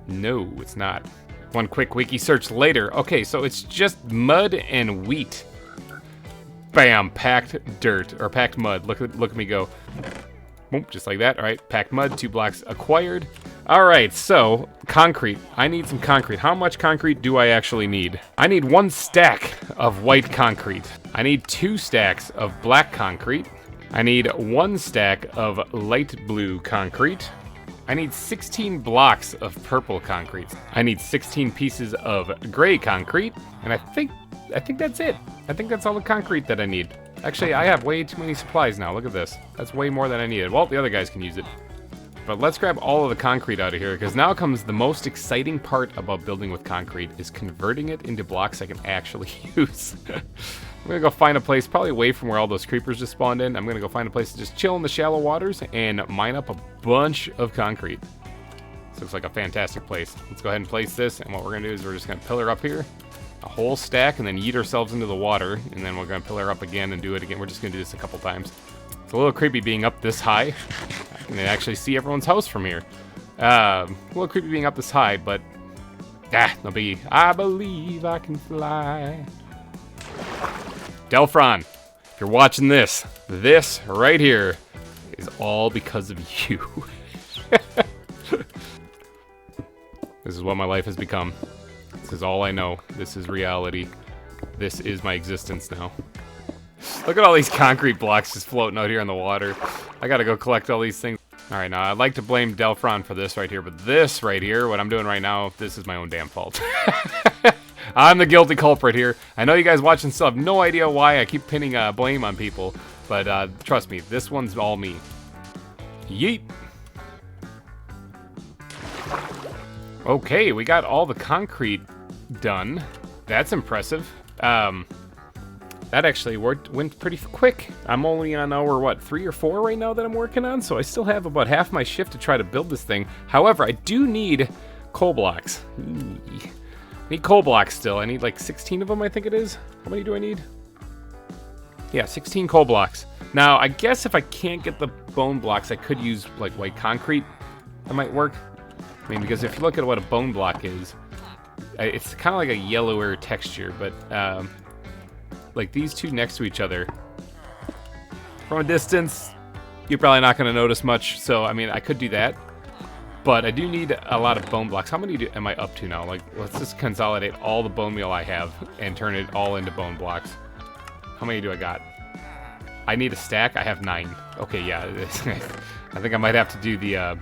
No, it's not. One quick wiki search later. Okay, so it's just mud and wheat. Bam, packed dirt, or packed mud. Look at me go. Boom, just like that. All right, packed mud, 2 blocks acquired. All right, so concrete. I need some concrete. How much concrete do I actually need? I need 1 stack of white concrete. I need 2 stacks of black concrete. I need 1 stack of light blue concrete. I need 16 blocks of purple concrete. I need 16 pieces of gray concrete. And I think that's it. I think that's all the concrete that I need. Actually, I have way too many supplies now. Look at this. That's way more than I needed. Well, the other guys can use it. But let's grab all of the concrete out of here, because now comes the most exciting part about building with concrete, is converting it into blocks I can actually use. I'm gonna go find a place probably away from where all those creepers just spawned in. I'm gonna go find a place to just chill in the shallow waters and mine up a bunch of concrete. This looks like a fantastic place. Let's go ahead and place this, and what we're gonna do is we're just gonna pillar up here, a whole stack, and then yeet ourselves into the water, and then we're gonna pillar up again and do it again. We're just gonna do this a couple times. It's a little creepy being up this high. I can actually see everyone's house from here. A little creepy being up this high, but no biggie. I believe I can fly. Delphron, if you're watching this right here is all because of you. This is what my life has become. This is all I know. This is reality. This is my existence now. Look at all these concrete blocks just floating out here in the water. I gotta go collect all these things. Alright, now I'd like to blame Delphron for this right here, but this right here, what I'm doing right now, this is my own damn fault. I'm the guilty culprit here. I know you guys watching still have no idea why I keep pinning blame on people, but trust me, this one's all me. Yeet. Okay, we got all the concrete done. That's impressive. That actually went pretty quick. I'm only on hour, what, 3 or 4 right now that I'm working on, so I still have about half my shift to try to build this thing. However, I do need coal blocks. I need coal blocks still. I need like 16 of them, I think it is. How many do I need? Yeah, 16 coal blocks. Now, I guess if I can't get the bone blocks, I could use like white concrete. That might work. I mean, because if you look at what a bone block is, it's kind of like a yellower texture, but like these two next to each other, from a distance, you're probably not going to notice much. So, I mean, I could do that, but I do need a lot of bone blocks. How many am I up to now? Like, let's just consolidate all the bone meal I have and turn it all into bone blocks. How many do I got? I need a stack. I have 9. Okay, yeah. I think I might have to do the,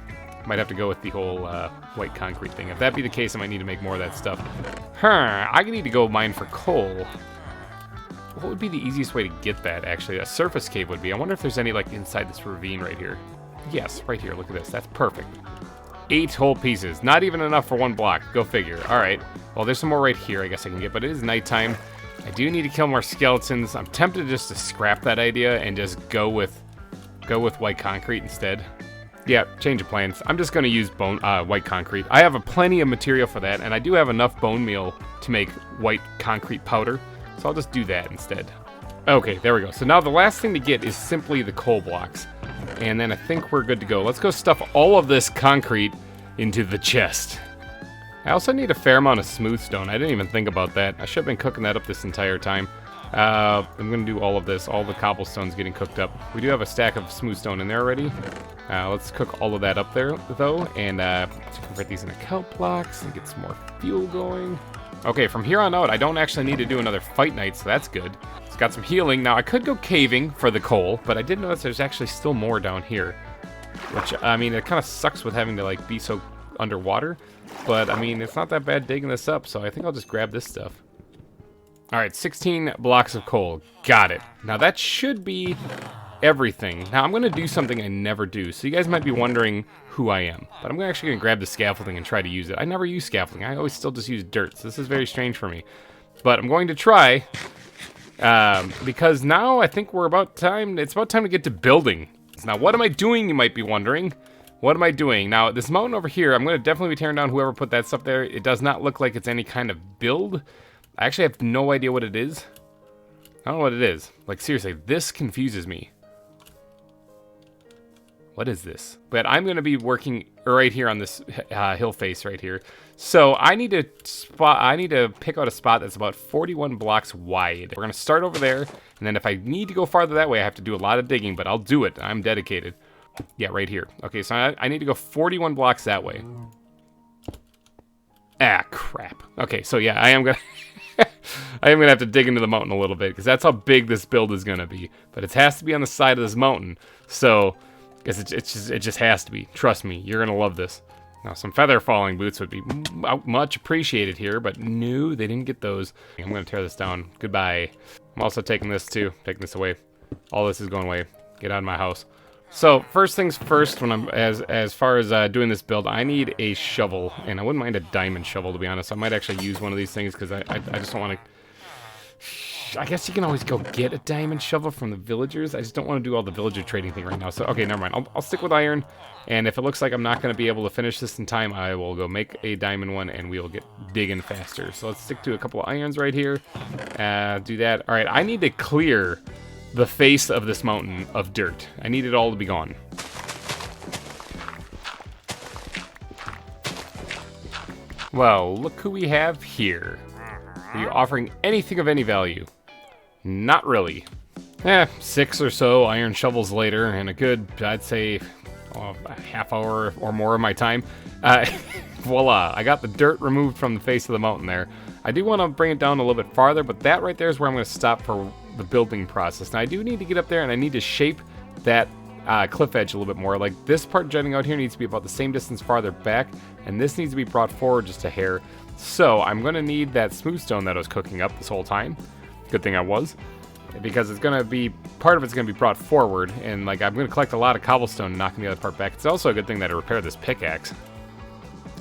might have to go with the whole white concrete thing. If that be the case, I might need to make more of that stuff. I need to go mine for coal. What would be the easiest way to get that, actually? A surface cave would be. I wonder if there's any, like, inside this ravine right here. Yes, right here. Look at this. That's perfect. 8 whole pieces. Not even enough for 1 block. Go figure. All right. Well, there's some more right here I guess I can get, but it is nighttime. I do need to kill more skeletons. I'm tempted just to scrap that idea and just go with white concrete instead. Yeah, change of plans. I'm just going to use white concrete. I have plenty of material for that, and I do have enough bone meal to make white concrete powder. So I'll just do that instead. Okay, there we go. So now the last thing to get is simply the coal blocks. And then I think we're good to go. Let's go stuff all of this concrete into the chest. I also need a fair amount of smooth stone. I didn't even think about that. I should have been cooking that up this entire time. I'm going to do all of this. All the cobblestone's getting cooked up. We do have a stack of smooth stone in there already. Let's cook all of that up there, though, and convert these into kelp blocks and get some more fuel going. Okay, from here on out, I don't actually need to do another fight night, so that's good. It's got some healing. Now, I could go caving for the coal, but I did notice there's actually still more down here. Which, I mean, it kind of sucks with having to, like, be so underwater. But, I mean, it's not that bad digging this up, so I think I'll just grab this stuff. Alright, 16 blocks of coal. Got it. Now, that should be everything. Now, I'm going to do something I never do, so you guys might be wondering who I am. But I'm actually going to grab the scaffolding and try to use it. I never use scaffolding. I always still just use dirt, so this is very strange for me. But I'm going to try, because now I think it's about time to get to building. Now, what am I doing, you might be wondering? What am I doing? Now, this mountain over here, I'm going to definitely be tearing down whoever put that stuff there. It does not look like it's any kind of build. I actually have no idea what it is. I don't know what it is. Like, seriously, this confuses me. What is this? But I'm going to be working right here on this hill face right here. So I need to pick out a spot that's about 41 blocks wide. We're going to start over there, and then if I need to go farther that way, I have to do a lot of digging, but I'll do it. I'm dedicated. Yeah, right here. Okay, so I need to go 41 blocks that way. Ah, crap. Okay, so yeah, I am going to... I am going to have to dig into the mountain a little bit, because that's how big this build is going to be. But it has to be on the side of this mountain, so... It just has to be. Trust me, you're going to love this. Now, some feather falling boots would be much appreciated here, but no, they didn't get those. I'm going to tear this down. Goodbye. I'm also taking this too. Taking this away. All this is going away. Get out of my house. So, first things first, when I'm as far as doing this build, I need a shovel, and I wouldn't mind a diamond shovel, to be honest. I might actually use one of these things, because I just don't want to... I guess you can always go get a diamond shovel from the villagers. I just don't want to do all the villager trading thing right now. So, okay, never mind. I'll stick with iron. And if it looks like I'm not going to be able to finish this in time, I will go make a diamond one, and we will get digging faster. So let's stick to a couple of irons right here. Do that. All right, I need to clear the face of this mountain of dirt. I need it all to be gone. Well, look who we have here. Are you offering anything of any value? Not really. 6 or so iron shovels later, and a good, I'd say, a half hour or more of my time. Voila, I got the dirt removed from the face of the mountain there. I do want to bring it down a little bit farther, but that right there is where I'm going to stop for the building process. Now, I do need to get up there, and I need to shape that cliff edge a little bit more. Like, this part jutting out here needs to be about the same distance farther back, and this needs to be brought forward just a hair. So, I'm going to need that smooth stone that I was cooking up this whole time. Good thing I was. Because it's going to be, part of it's going to be brought forward, and like I'm going to collect a lot of cobblestone and knocking the other part back. It's also a good thing that I repair this pickaxe.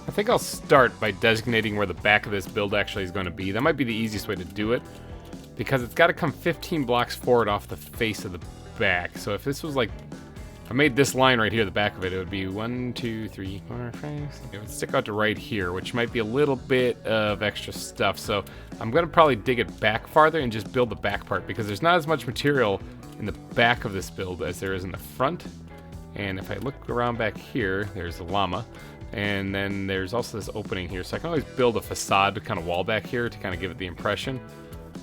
I think I'll start by designating where the back of this build actually is going to be. That might be the easiest way to do it, because it's got to come 15 blocks forward off the face of the back. So if this was like, if I made this line right here, the back of it, it would be 1, 2, 3, 4, 5, 6. It would stick out to right here, which might be a little bit of extra stuff. So I'm going to probably dig it back farther and just build the back part, because there's not as much material in the back of this build as there is in the front. And if I look around back here, there's the llama. And then there's also this opening here. So I can always build a facade kind of wall back here to kind of give it the impression.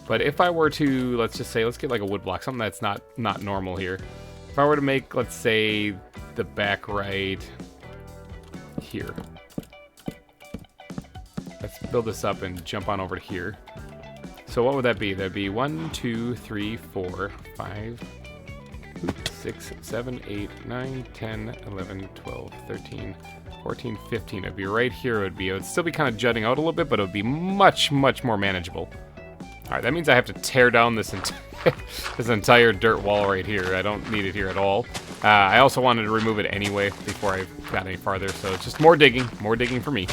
But if I were to, let's just say, let's get like a wood block, something that's not normal here. If I were to make, let's say, the back right here. Let's build this up and jump on over to here. So what would that be? That'd be 1, 2, 3, 4, 5, 6, 7, 8, 9, 10, 11, 12, 13, 14, 15. It'd be right here. It would still be kind of jutting out a little bit, but it would be much, much more manageable. All right, that means I have to tear down this this entire dirt wall right here. I don't need it here at all. I also wanted to remove it anyway before I got any farther, so it's just more digging for me.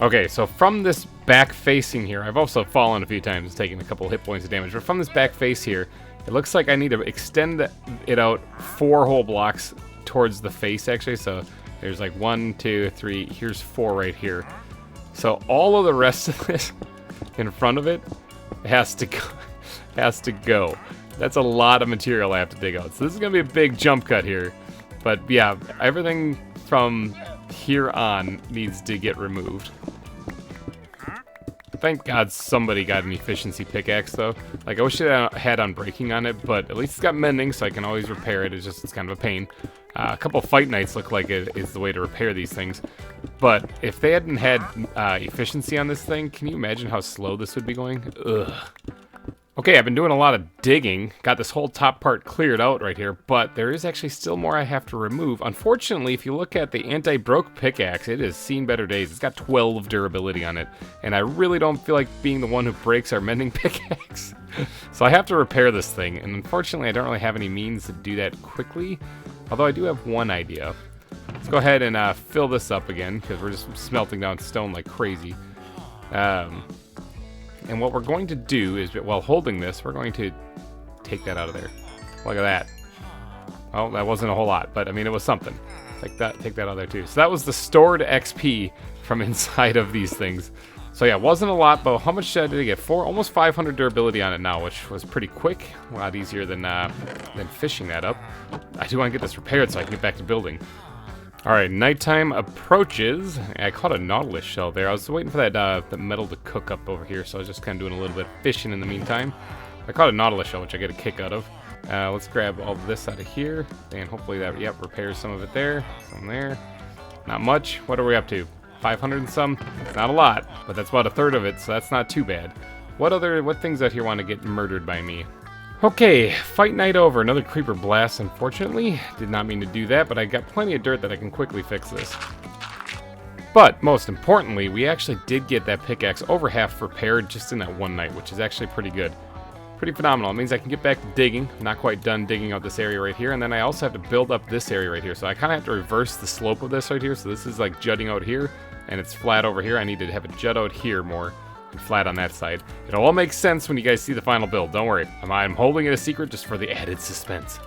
Okay, so from this back facing here, I've also fallen a few times, taking a couple hit points of damage, but from this back face here, it looks like I need to extend it out 4 whole blocks towards the face, actually. So there's like 1, 2, 3, here's 4 right here. So all of the rest of this in front of it has to go. That's a lot of material I have to dig out. So this is going to be a big jump cut here. But yeah, everything from here on needs to get removed. In Thank God somebody got an efficiency pickaxe, though. Like, I wish it had unbreaking on it, but at least it's got mending, so I can always repair it. It's kind of a pain. A couple fight nights look like it is the way to repair these things. But if they hadn't had efficiency on this thing, can you imagine how slow this would be going? Ugh. Okay, I've been doing a lot of digging. Got this whole top part cleared out right here, but there is actually still more I have to remove. Unfortunately, if you look at the anti-broke pickaxe, it has seen better days. It's got 12 durability on it, and I really don't feel like being the one who breaks our mending pickaxe. So I have to repair this thing, and unfortunately I don't really have any means to do that quickly, although I do have one idea. Let's go ahead and fill this up again, because we're just smelting down stone like crazy. And what we're going to do is, while holding this, we're going to take that out of there. Look at that. Well, that wasn't a whole lot, but I mean, it was something. Take that out of there too. So that was the stored XP from inside of these things. So yeah, it wasn't a lot, but how much did I get? Almost 500 durability on it now, which was pretty quick. A lot easier than fishing that up. I do want to get this repaired so I can get back to building. Alright, nighttime approaches. I caught a nautilus shell there. I was waiting for that the metal to cook up over here, so I was just kind of doing a little bit of fishing in the meantime. I caught a nautilus shell, which I get a kick out of. Let's grab all this out of here, and hopefully that, yep, repairs some of it there. Some there. Not much. What are we up to? 500 and some? Not a lot, but that's about a third of it, so that's not too bad. What things out here want to get murdered by me? Okay, fight night over. Another creeper blast, unfortunately. Did not mean to do that, but I got plenty of dirt that I can quickly fix this. But, most importantly, we actually did get that pickaxe over half repaired just in that one night, which is actually pretty good. Pretty phenomenal. It means I can get back to digging. I'm not quite done digging out this area right here, and then I also have to build up this area right here. So I kind of have to reverse the slope of this right here. So this is like jutting out here, and it's flat over here. I need to have it jut out here more. Flat on that side. It'll all make sense when you guys see the final build. Don't worry. I'm holding it a secret just for the added suspense.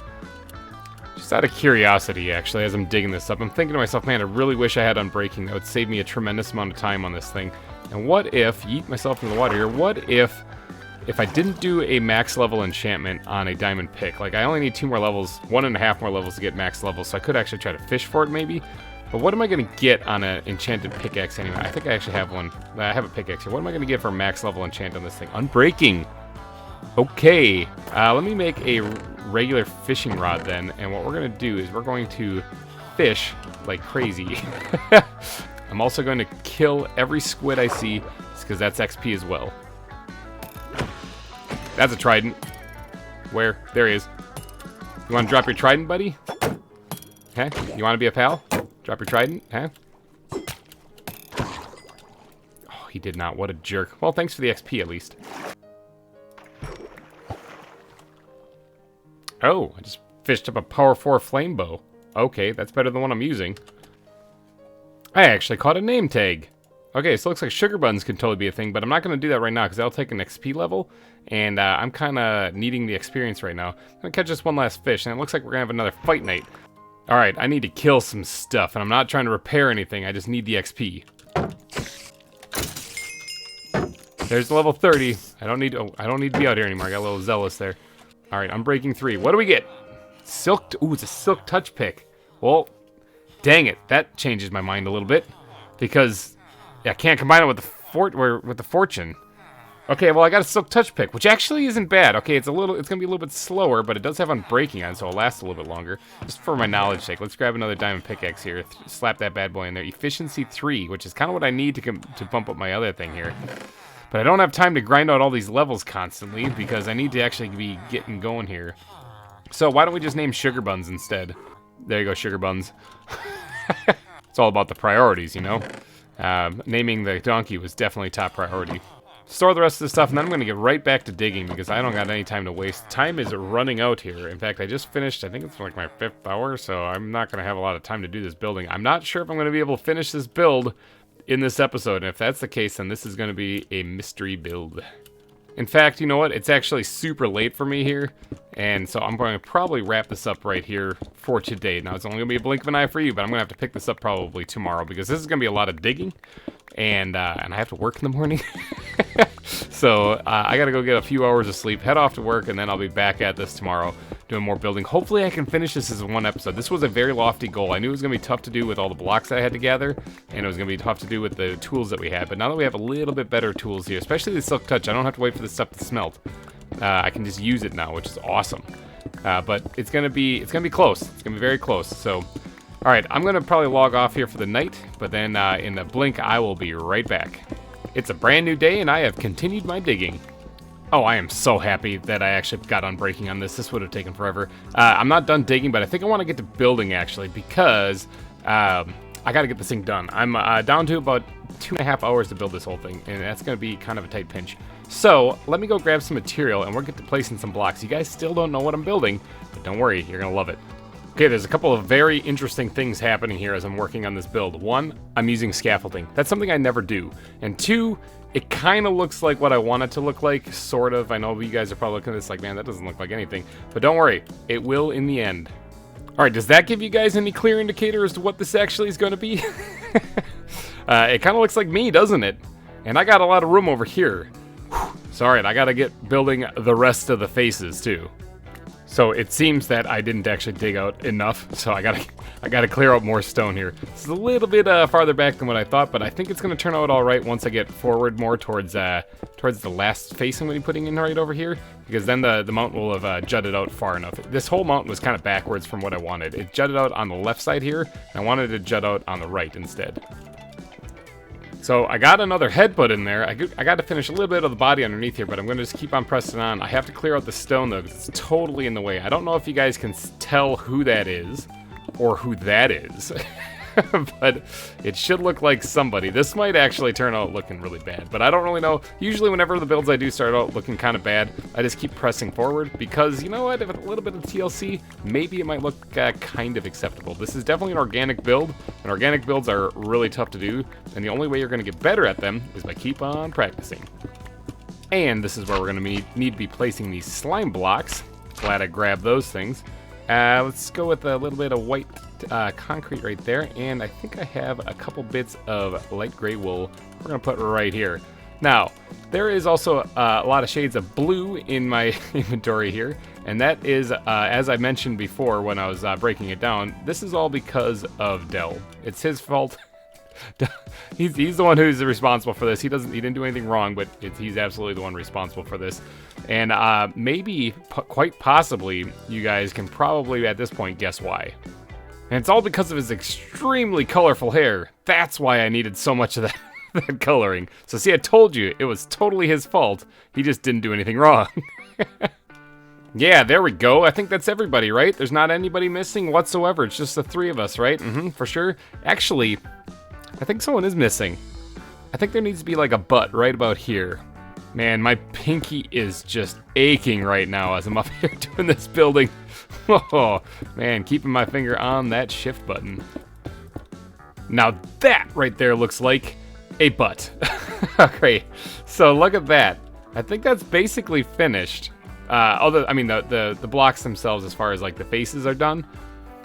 Just out of curiosity, actually, as I'm digging this up, I'm thinking to myself, man, I really wish I had unbreaking. That would save me a tremendous amount of time on this thing. And what if, yeet myself in the water here, what if I didn't do a max level enchantment on a diamond pick? Like, I only need 2 more levels, 1.5 more levels to get max levels, so I could actually try to fish for it maybe. But what am I going to get on an enchanted pickaxe anyway? I think I actually have one. I have a pickaxe here. What am I going to get for max level enchant on this thing? Unbreaking. Okay. Let me make a regular fishing rod then. And what we're going to do is we're going to fish like crazy. I'm also going to kill every squid I see, because that's XP as well. That's a trident. Where? There he is. You want to drop your trident, buddy? Okay. You want to be a pal? Drop your trident, huh? Oh, he did not. What a jerk. Well, thanks for the XP, at least. Oh, I just fished up a power 4 flame bow. Okay, that's better than what I'm using. I actually caught a name tag. Okay, so it looks like sugar buns can totally be a thing, but I'm not going to do that right now, because that'll take an XP level, and I'm kind of needing the experience right now. I'm going to catch just one last fish, and it looks like we're going to have another fight night. Alright, I need to kill some stuff, and I'm not trying to repair anything, I just need the XP. There's level 30. I don't need to be out here anymore. I got a little zealous there. Alright, I'm breaking 3. What do we get? Silk, ooh, it's a silk touch pick. Well, dang it, that changes my mind a little bit, because I can't combine it with the fortune. Okay, well, I got a silk touch pick, which actually isn't bad. Okay, it's gonna be a little bit slower, but it does have unbreaking on, so it'll last a little bit longer. Just for my knowledge sake, let's grab another diamond pickaxe here. Slap that bad boy in there. Efficiency 3, which is kind of what I need to bump up my other thing here. But I don't have time to grind out all these levels constantly, because I need to actually be getting going here. So why don't we just name sugar buns instead? There you go, sugar buns. It's all about the priorities, you know? Naming the donkey was definitely top priority. Store the rest of the stuff, and then I'm going to get right back to digging, because I don't got any time to waste. Time is running out here. In fact, I just finished, I think it's like my 5th hour, so I'm not going to have a lot of time to do this building. I'm not sure if I'm going to be able to finish this build in this episode, and if that's the case, then this is going to be a mystery build. In fact, you know what? It's actually super late for me here, and so I'm going to probably wrap this up right here for today. Now, it's only going to be a blink of an eye for you, but I'm going to have to pick this up probably tomorrow, because this is going to be a lot of digging, and I have to work in the morning. So I got to go get a few hours of sleep, head off to work, and then I'll be back at this tomorrow. doing more building. Hopefully I can finish this as one episode. This was a very lofty goal. I knew it was going to be tough to do with all the blocks that I had to gather, and it was going to be tough to do with the tools that we had. But now that we have a little bit better tools here, especially the Silk Touch, I don't have to wait for this stuff to smelt. I can just use it now, which is awesome. But it's going to be close. It's going to be very close. So, all right, I'm going to probably log off here for the night, but then in the blink, I will be right back. It's a brand new day, and I have continued my digging. Oh, I am so happy that I actually got on breaking on this. This would have taken forever. I'm not done digging, but I think I want to get to building, actually, because I got to get this thing done. I'm down to about 2.5 hours to build this whole thing, and that's going to be kind of a tight pinch. So, let me go grab some material, and we'll get to placing some blocks. You guys still don't know what I'm building, but don't worry, you're going to love it. Okay, there's a couple of very interesting things happening here as I'm working on this build. One, I'm using scaffolding. That's something I never do. And two, it kind of looks like what I want it to look like, sort of. I know you guys are probably looking at this like, man, that doesn't look like anything. But don't worry, it will in the end. All right, does that give you guys any clear indicator as to what this actually is going to be? It kind of looks like me, doesn't it? And I got a lot of room over here. So, all right, I got to get building the rest of the faces, too. So it seems that I didn't actually dig out enough, so I gotta clear out more stone here. It's a little bit farther back than what I thought, but I think it's gonna turn out all right once I get forward more towards the last face I'm gonna be putting in right over here, because then the mountain will have jutted out far enough. This whole mountain was kind of backwards from what I wanted. It jutted out on the left side here, and I wanted to jut out on the right instead. So I got another head put in there. I got to finish a little bit of the body underneath here, but I'm going to just keep on pressing on. I have to clear out the stone, though, because it's totally in the way. I don't know if you guys can tell who that is, or who that is, but it should look like somebody. This might actually turn out looking really bad, but I don't really know. Usually whenever the builds I do start out looking kind of bad, I just keep pressing forward, because, you know what, if it's a little bit of TLC, maybe it might look kind of acceptable. This is definitely an organic build, and organic builds are really tough to do, and the only way you're going to get better at them is by keep on practicing. And this is where we're going to need to be placing these slime blocks. Glad I grabbed those things. Let's go with a little bit of white concrete right there, and I think I have a couple bits of light gray wool we're going to put right here. Now, there is also a lot of shades of blue in my inventory here, and that is, as I mentioned before when I was breaking it down, this is all because of Dell. It's his fault. He's the one who's responsible for this. He didn't do anything wrong, but he's absolutely the one responsible for this. And maybe, quite possibly, you guys can probably at this point guess why. And it's all because of his extremely colorful hair. That's why I needed so much of that coloring. So see, I told you, it was totally his fault. He just didn't do anything wrong. Yeah, there we go. I think that's everybody, right? There's not anybody missing whatsoever. It's just the three of us, right? For sure. Actually, I think someone is missing. I think there needs to be like a butt right about here. Man, my pinky is just aching right now as I'm up here doing this building. Oh, man, keeping my finger on that shift button. Now that right there looks like a butt. Okay, so look at that. I think that's basically finished. The blocks themselves, as far as like the faces are done.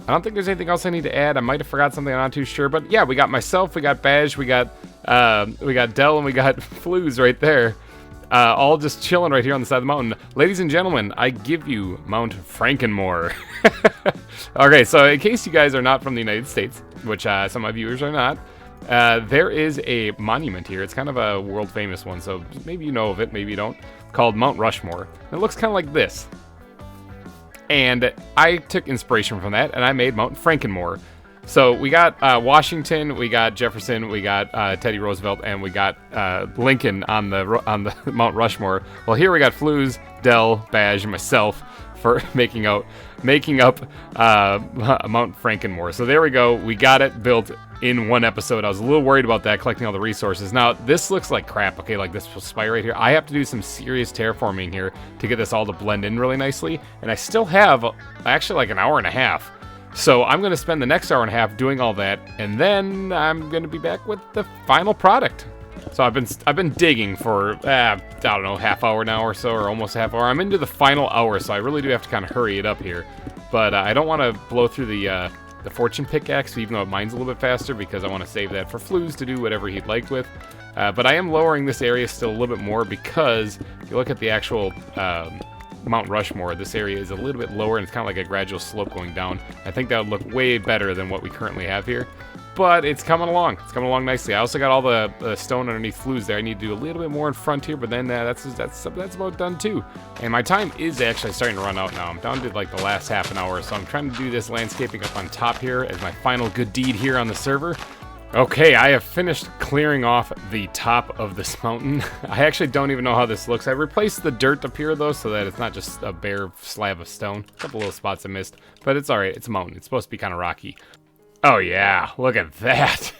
I don't think there's anything else I need to add. I might have forgot something I'm not too sure, but yeah, we got myself, we got Badge, we got Dell, and we got Flues right there. All just chilling right here on the side of the mountain. Ladies and gentlemen, I give you Mount Frankenmore. Okay, so in case you guys are not from the United States, which some of my viewers are not, there is a monument here. It's kind of a world famous one, so maybe you know of it, maybe you don't, called Mount Rushmore. It looks kind of like this. And I took inspiration from that, and I made Mount Frankenmore. So we got Washington, we got Jefferson, we got Teddy Roosevelt, and we got Lincoln on the Mount Rushmore. Well, here we got Flues, Dell, Badge, and myself for making up Mount Frankenmore. So there we go. We got it built in one episode. I was a little worried about that, collecting all the resources. Now, this looks like crap, okay, like this spire right here. I have to do some serious terraforming here to get this all to blend in really nicely, and I still have actually like an hour and a half. So I'm going to spend the next hour and a half doing all that, and then I'm going to be back with the final product. So I've been digging for, I don't know, half hour now or so, or almost a half hour. I'm into the final hour, so I really do have to kind of hurry it up here. But I don't want to blow through the fortune pickaxe, even though mine's a little bit faster, because I want to save that for Flues to do whatever he'd like with. But I am lowering this area still a little bit more, because if you look at the actual Mount Rushmore, this area is a little bit lower and it's kind of like a gradual slope going down. I think that would look way better than what we currently have here. But it's coming along. It's coming along nicely. I also got all the stone underneath flues there. I need to do a little bit more in front here, but then that's about done too. And my time is actually starting to run out now. I'm down to like the last half an hour, so I'm trying to do this landscaping up on top here as my final good deed here on the server. Okay, I have finished clearing off the top of this mountain. I actually don't even know how this looks. I replaced the dirt up here though, so that it's not just a bare slab of stone. A couple little spots I missed, but it's all right. It's a mountain. It's supposed to be kind of rocky. Oh yeah, look at that.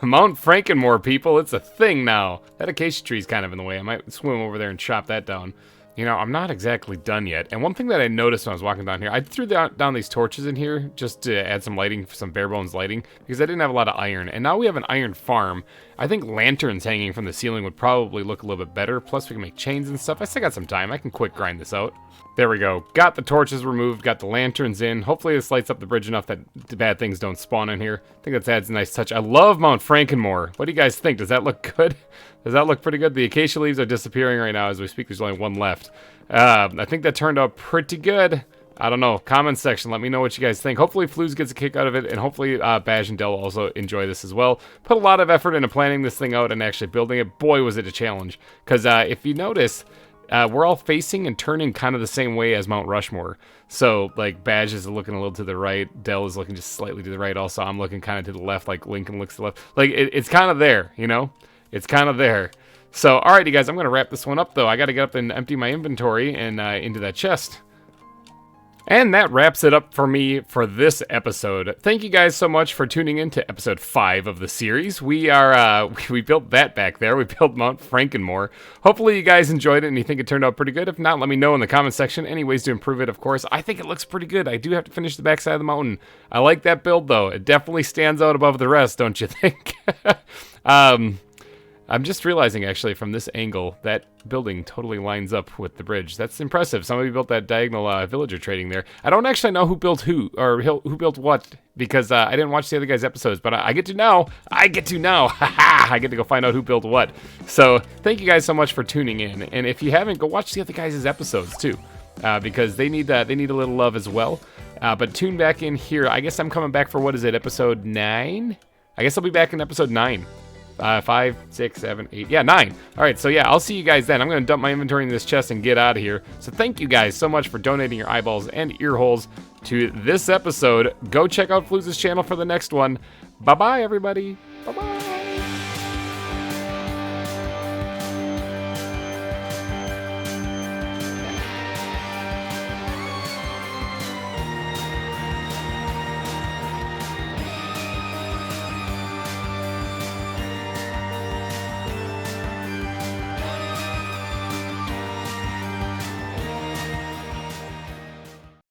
Mount Frankenmore, people, it's a thing now. That acacia tree's kind of in the way. I might swim over there and chop that down. You know, I'm not exactly done yet. And one thing that I noticed when I was walking down here, I threw down these torches in here just to add some lighting, some bare bones lighting, because I didn't have a lot of iron. And now we have an iron farm. I think lanterns hanging from the ceiling would probably look a little bit better. Plus we can make chains and stuff. I still got some time. I can quick grind this out. There we go. Got the torches removed, got the lanterns in. Hopefully this lights up the bridge enough that the bad things don't spawn in here. I think that adds a nice touch. I love Mount Frankenmore. What do you guys think? Does that look good? Does that look pretty good? The acacia leaves are disappearing right now as we speak. There's only one left. I think that turned out pretty good. I don't know. Comment section. Let me know what you guys think. Hopefully Flues gets a kick out of it, and hopefully Baj and Del also enjoy this as well. Put a lot of effort into planning this thing out and actually building it. Boy, was it a challenge. Because if you notice, we're all facing and turning kind of the same way as Mount Rushmore. So, like, Baj is looking a little to the right. Del is looking just slightly to the right. Also, I'm looking kind of to the left, like Lincoln looks to the left. Like, it's kind of there, you know? It's kind of there. So, alrighty, guys, I'm going to wrap this one up, though. I got to get up and empty my inventory and into that chest. And that wraps it up for me for this episode. Thank you guys so much for tuning in to episode 5 of the series. We built that back there. We built Mount Frankenmore. Hopefully you guys enjoyed it and you think it turned out pretty good. If not, let me know in the comment section. Any ways to improve it, of course. I think it looks pretty good. I do have to finish the backside of the mountain. I like that build, though. It definitely stands out above the rest, don't you think? I'm just realizing, actually, from this angle, that building totally lines up with the bridge. That's impressive. Somebody built that diagonal villager trading there. I don't actually know who built who, or who built what, because I didn't watch the other guys' episodes, but I get to now. I get to now. I get to go find out who built what. So, thank you guys so much for tuning in. And if you haven't, go watch the other guys' episodes, too, because they need a little love as well. But tune back in here. I guess I'm coming back for, what is it, episode 9? I guess I'll be back in episode 9. 5, 6, 7, 8, yeah, 9. All right, so yeah, I'll see you guys then. I'm going to dump my inventory in this chest and get out of here. So thank you guys so much for donating your eyeballs and ear holes to this episode. Go check out Fluz's channel for the next one. Bye-bye, everybody. Bye-bye.